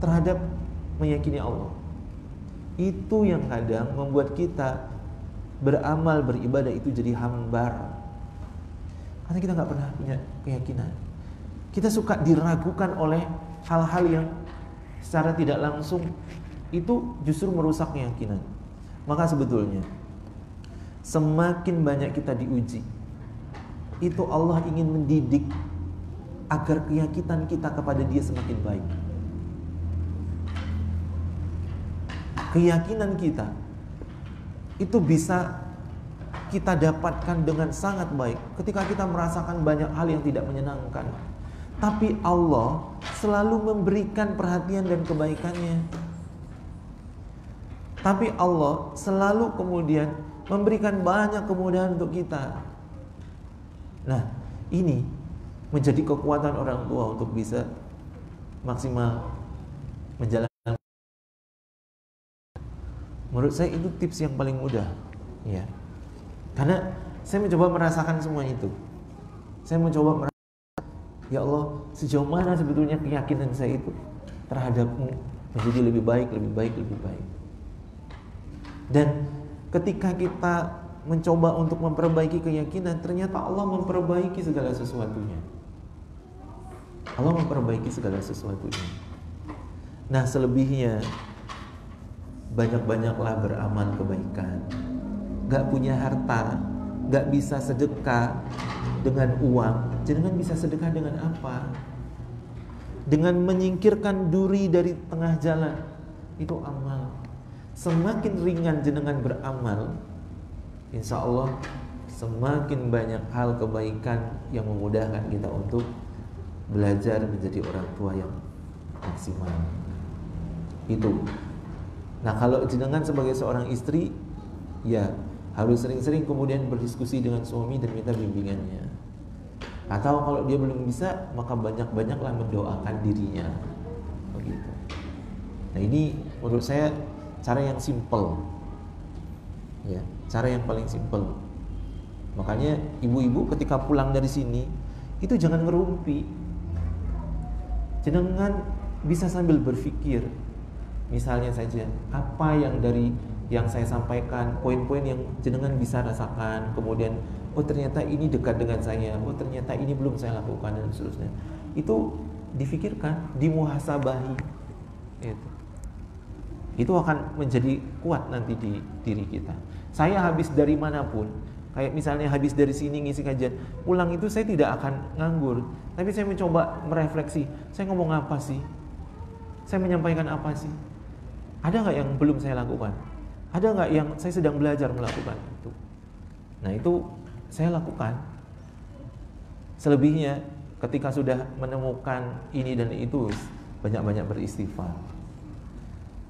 terhadap meyakini Allah. Itu yang kadang membuat kita beramal, beribadah itu jadi hambar. Karena kita gak pernah punya keyakinan. Kita suka diragukan oleh hal-hal yang secara tidak langsung itu justru merusak keyakinan. Maka sebetulnya semakin banyak kita diuji, itu Allah ingin mendidik agar keyakinan kita kepada Dia semakin baik. Keyakinan kita itu bisa kita dapatkan dengan sangat baik ketika kita merasakan banyak hal yang tidak menyenangkan. Tapi Allah selalu memberikan perhatian dan kebaikannya. Tapi Allah selalu kemudian memberikan banyak kemudahan untuk kita. Nah, ini menjadi kekuatan orang tua untuk bisa maksimal menjalankan. Menurut saya itu tips yang paling mudah, ya. Karena saya mencoba merasakan semua itu. Saya mencoba merasakan, ya Allah, sejauh mana sebetulnya keyakinan saya itu terhadapmu menjadi lebih baik, lebih baik, lebih baik. Dan ketika kita mencoba untuk memperbaiki keyakinan, ternyata Allah memperbaiki segala sesuatunya. Allah memperbaiki segala sesuatunya. Nah, selebihnya banyak-banyaklah beramal kebaikan. Gak punya harta, gak bisa sedekah dengan uang, jenengan bisa sedekah dengan apa? Dengan menyingkirkan duri dari tengah jalan, itu amal. Semakin ringan jenengan beramal, insya Allah semakin banyak hal kebaikan yang memudahkan kita untuk belajar menjadi orang tua yang maksimal. Itu. Nah, kalau jenengan sebagai seorang istri, ya harus sering-sering kemudian berdiskusi dengan suami dan minta bimbingannya. Atau kalau dia belum bisa, maka banyak-banyaklah mendoakan dirinya. Begitu. Nah, ini menurut saya cara yang simple. Ya, cara yang paling simple. Makanya ibu-ibu ketika pulang dari sini itu jangan ngerumpi. Jenengan bisa sambil berpikir. Misalnya saja, apa yang dari yang saya sampaikan, poin-poin yang jenengan bisa rasakan, kemudian oh ternyata ini dekat dengan saya, oh ternyata ini belum saya lakukan, dan seterusnya. Itu difikirkan, dimuhasabahi. Itu akan menjadi kuat nanti di diri kita. Saya habis dari manapun, kayak misalnya habis dari sini ngisi kajian, pulang itu saya tidak akan nganggur, tapi saya mencoba merefleksi, saya ngomong apa sih? Saya menyampaikan apa sih? Ada nggak yang belum saya lakukan? Ada nggak yang saya sedang belajar melakukan itu? Nah, itu saya lakukan. Selebihnya ketika sudah menemukan ini dan itu, banyak-banyak beristighfar.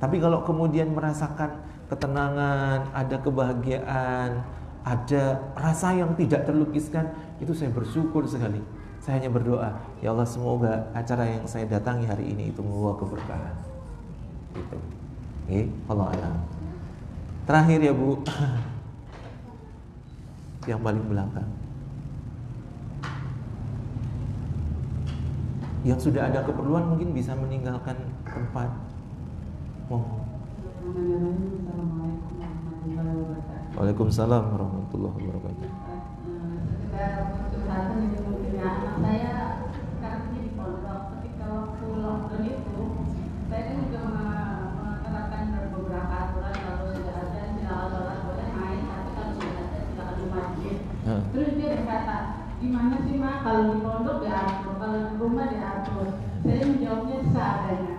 Tapi kalau kemudian merasakan ketenangan, ada kebahagiaan, ada rasa yang tidak terlukiskan, itu saya bersyukur sekali. Saya hanya berdoa, ya Allah, semoga acara yang saya datangi hari ini itu membawa keberkahan. Gitu. Oke, Allah alam. Terakhir ya Bu, yang paling belakang, yang sudah ada keperluan mungkin bisa meninggalkan tempat. Waalaikumsalam warahmatullahi wabarakatuh. Saya karena di pondok, ketika waktu lockdown itu, saya kan juga menerapkan beberapa aturan. Kalau sudah ada silakan sholat boleh main, tapi kalau sudah ada silakan di masjid. Terus dia berkata, gimana sih Ma, kalau di pondok diatur, kalau di rumah diatur. Saya menjawabnya seadanya.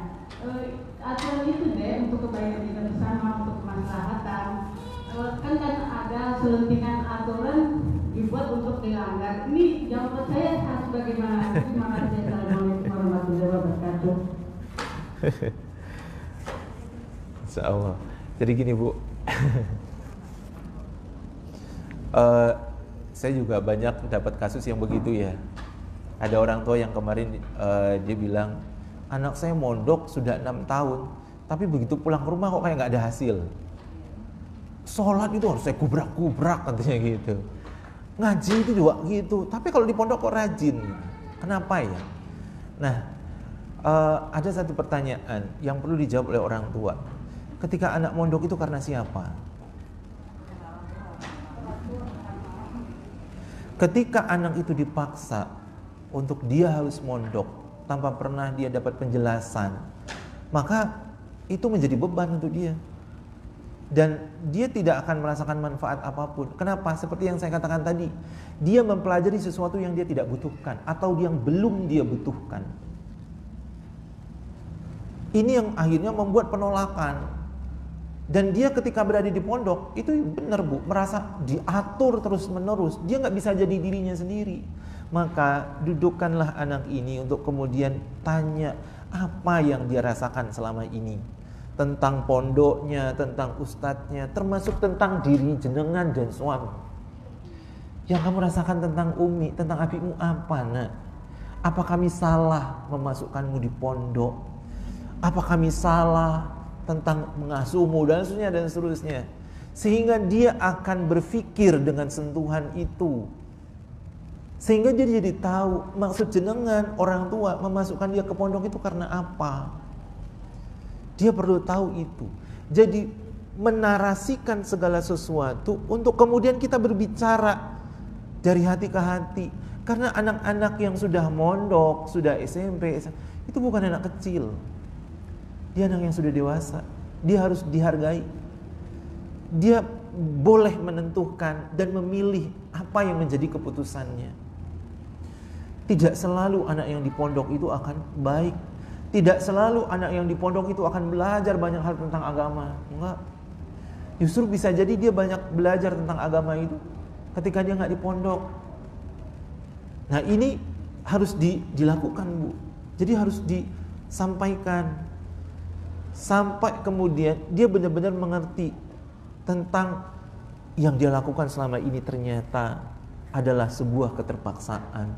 Aturan itu deh untuk kebaikan kita bersama, untuk kemaslahatan. Kan ada selentingan aturan dibuat untuk dilanggar. Ini jawaban saya harus bagaimana? Terima kasih. Assalamualaikum warahmatullahi wabarakatuh. Insyaallah. Jadi gini Bu, saya juga banyak dapat kasus yang begitu ya. Ada orang tua yang kemarin dia bilang, anak saya mondok sudah 6 tahun, tapi begitu pulang ke rumah kok kayak nggak ada hasil. Sholat itu harus saya kubrak-kubrak katanya gitu. Ngaji itu juga gitu, tapi kalau di pondok kok rajin. Kenapa ya? Nah, ada satu pertanyaan yang perlu dijawab oleh orang tua. Ketika anak mondok itu karena siapa? Ketika anak itu dipaksa untuk dia harus mondok tanpa pernah dia dapat penjelasan, maka itu menjadi beban untuk dia. Dan dia tidak akan merasakan manfaat apapun. Kenapa? Seperti yang saya katakan tadi, dia mempelajari sesuatu yang dia tidak butuhkan atau yang belum dia butuhkan. Ini yang akhirnya membuat penolakan. Dan dia ketika berada di pondok, itu benar Bu, merasa diatur terus menerus. Dia nggak bisa jadi dirinya sendiri. Maka dudukkanlah anak ini untuk kemudian tanya apa yang dia rasakan selama ini. Tentang pondoknya, tentang ustadznya, termasuk tentang diri jenengan dan suami. Yang kamu rasakan tentang Umi, tentang abimu apa nak? Apa kami salah memasukkanmu di pondok? Apa kami salah tentang mengasuhmu dan seterusnya. Sehingga dia akan berpikir dengan sentuhan itu. Sehingga dia jadi tahu maksud jenengan orang tua memasukkan dia ke pondok itu karena apa. Dia perlu tahu itu. Jadi menarasikan segala sesuatu untuk kemudian kita berbicara dari hati ke hati. Karena anak-anak yang sudah mondok, sudah SMP, itu bukan anak kecil. Dia anak yang sudah dewasa. Dia harus dihargai. Dia boleh menentukan dan memilih apa yang menjadi keputusannya. Tidak selalu anak yang di pondok itu akan baik. Tidak selalu anak yang di pondok itu akan belajar banyak hal tentang agama. Enggak. Justru bisa jadi dia banyak belajar tentang agama itu ketika dia nggak di pondok. Nah ini harus dilakukan Bu. Jadi harus disampaikan. Sampai kemudian dia benar-benar mengerti tentang yang dia lakukan selama ini ternyata adalah sebuah keterpaksaan,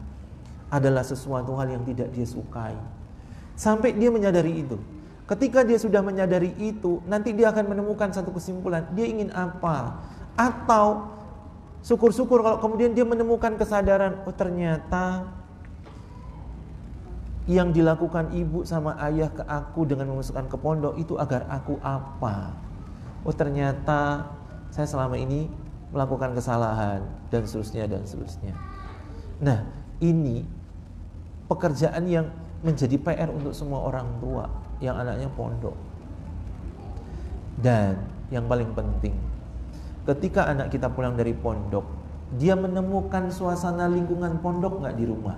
adalah sesuatu hal yang tidak dia sukai. Sampai dia menyadari itu. Ketika dia sudah menyadari itu, nanti dia akan menemukan satu kesimpulan, dia ingin apa. Atau syukur-syukur kalau kemudian dia menemukan kesadaran, oh ternyata yang dilakukan ibu sama ayah ke aku dengan memasukkan ke pondok itu agar aku apa? Oh ternyata saya selama ini melakukan kesalahan dan seterusnya dan seterusnya. Nah ini pekerjaan yang menjadi PR untuk semua orang tua yang anaknya pondok. Dan yang paling penting, ketika anak kita pulang dari pondok, dia menemukan suasana lingkungan pondok nggak di rumah?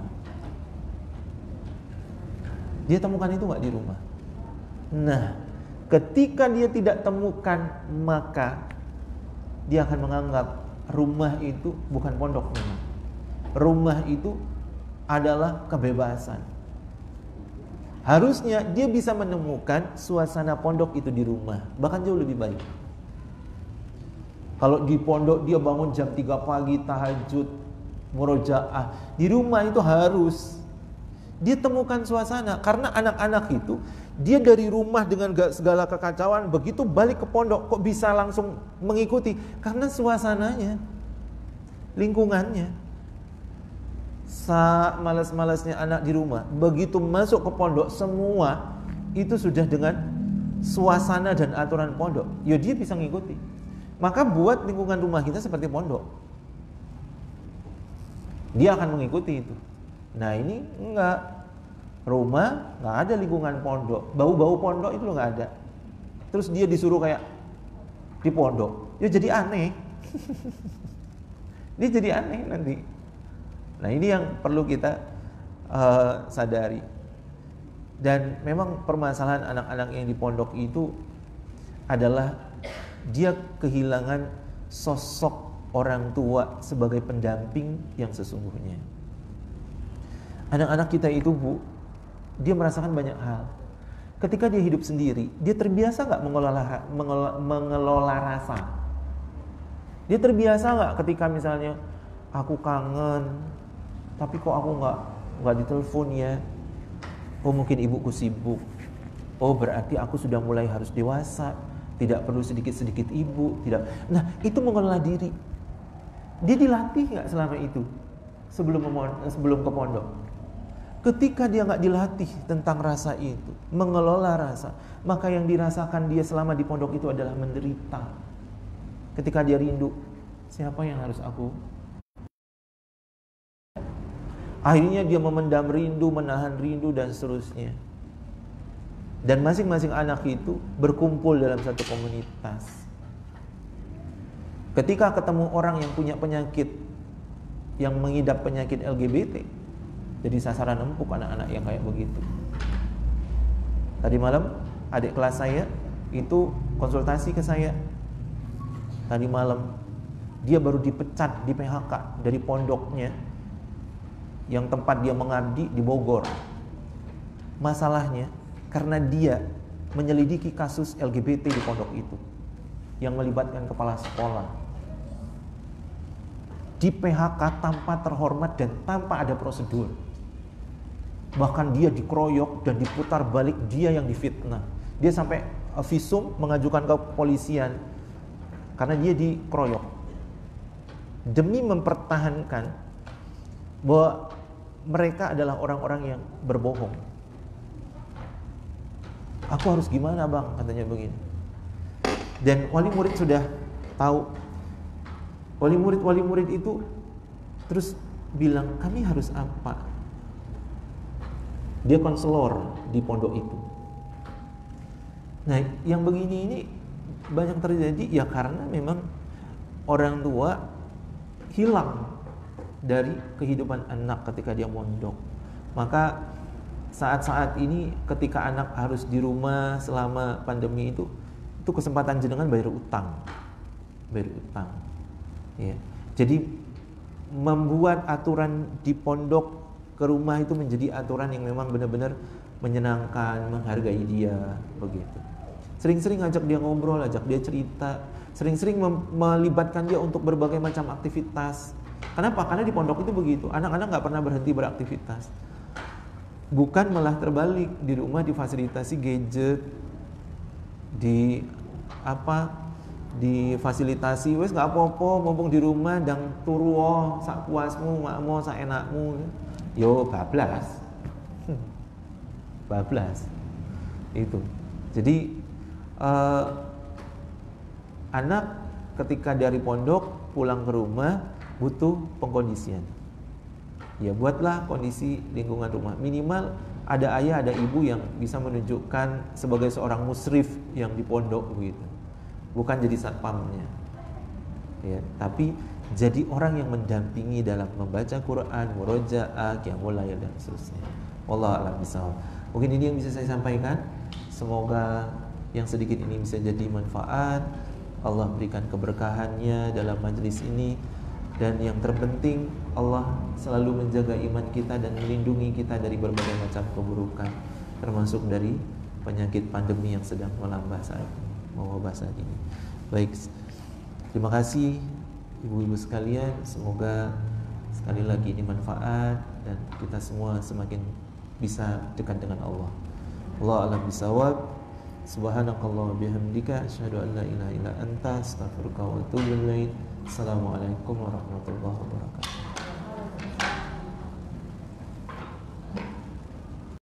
Dia temukan itu nggak di rumah? Nah, ketika dia tidak temukan, maka dia akan menganggap rumah itu bukan pondok memang. Rumah itu adalah kebebasan. Harusnya dia bisa menemukan suasana pondok itu di rumah, bahkan jauh lebih baik. Kalau di pondok dia bangun jam 3 pagi, tahajud, murojaah, di rumah itu harus dia temukan suasana. Karena anak-anak itu dia dari rumah dengan segala kekacauan, begitu balik ke pondok kok bisa langsung mengikuti? Karena suasananya, lingkungannya. Malas-malasnya anak di rumah, begitu masuk ke pondok semua itu sudah dengan suasana dan aturan pondok, ya dia bisa ngikuti. Maka buat lingkungan rumah kita seperti pondok, dia akan mengikuti itu. Nah ini enggak, rumah enggak ada lingkungan pondok, bau-bau pondok itu enggak ada. Terus dia disuruh kayak di pondok, ya jadi aneh. Dia jadi aneh nanti. Nah ini yang perlu kita sadari. Dan memang permasalahan anak-anak yang di pondok itu adalah dia kehilangan sosok orang tua sebagai pendamping yang sesungguhnya. Anak-anak kita itu Bu, dia merasakan banyak hal. Ketika dia hidup sendiri, dia terbiasa gak mengelola rasa? Dia terbiasa gak ketika misalnya aku kangen, tapi kok aku gak ditelepon ya? Oh mungkin ibuku sibuk. Oh berarti aku sudah mulai harus dewasa, tidak perlu sedikit-sedikit ibu. Tidak. Nah itu mengelola diri. Dia dilatih gak selama itu sebelum ke pondok? Ketika dia gak dilatih tentang rasa itu, mengelola rasa, maka yang dirasakan dia selama di pondok itu adalah menderita. Ketika dia rindu, siapa yang harus aku? Akhirnya dia memendam rindu, menahan rindu dan seterusnya. Dan masing-masing anak itu berkumpul dalam satu komunitas. Ketika ketemu orang yang punya penyakit, yang mengidap penyakit LGBT, jadi sasaran empuk anak-anak yang kayak begitu. Tadi malam adik kelas saya itu konsultasi ke saya. Tadi malam dia baru dipecat, di PHK dari pondoknya yang tempat dia mengabdi di Bogor. Masalahnya karena dia menyelidiki kasus LGBT di pondok itu yang melibatkan kepala sekolah. Di PHK tanpa terhormat dan tanpa ada prosedur. Bahkan dia dikeroyok dan diputar balik, dia yang difitnah. Dia sampai visum mengajukan ke kepolisian karena dia dikeroyok. Demi mempertahankan bahwa mereka adalah orang-orang yang berbohong. Aku harus gimana bang? Katanya begini. Dan wali murid sudah tahu. Wali murid itu terus bilang, kami harus apa? Dia konselor di pondok itu. Nah, yang begini ini banyak terjadi ya karena memang orang tua hilang dari kehidupan anak ketika dia mondok. Maka saat-saat ini ketika anak harus di rumah selama pandemi itu kesempatan jenengan bayar utang. Ya. Jadi membuat aturan di pondok ke rumah itu menjadi aturan yang memang benar-benar menyenangkan, menghargai dia begitu. Sering-sering ajak dia ngobrol, ajak dia cerita, sering-sering melibatkan dia untuk berbagai macam aktivitas. Kenapa? Karena di pondok itu begitu, anak-anak nggak pernah berhenti beraktivitas. Bukan malah terbalik, di rumah difasilitasi gadget, difasilitasi wes nggak apa-apa, mumpung di rumah dang turu sak puasmu, makmu sak enakmu. Yo bablas. Bablas. Itu. Jadi anak ketika dari pondok pulang ke rumah butuh pengkondisian. Ya buatlah kondisi lingkungan rumah. Minimal ada ayah, ada ibu yang bisa menunjukkan sebagai seorang musrif yang di pondok begitu. Bukan jadi satpamnya, ya, tapi jadi orang yang mendampingi dalam membaca Quran, murojaah, qiyamul lail dan seterusnya. Wallahu a'lam bishawab. Mungkin ini yang bisa saya sampaikan. Semoga yang sedikit ini bisa jadi manfaat. Allah berikan keberkahannya dalam majelis ini, dan yang terpenting Allah selalu menjaga iman kita dan melindungi kita dari berbagai macam keburukan, termasuk dari penyakit pandemi yang sedang melambah saat ini. Mewabah saat ini. Baik, terima kasih ibu-ibu sekalian. Semoga sekali lagi ini manfaat dan kita semua semakin bisa dekat dengan Allah. Allah a'lam bishawab. Subhanakallah wa bihamdika asyhadu an la ilaha illa anta astaghfiruka wa atubu ilaik. Assalamualaikum warahmatullahi wabarakatuh.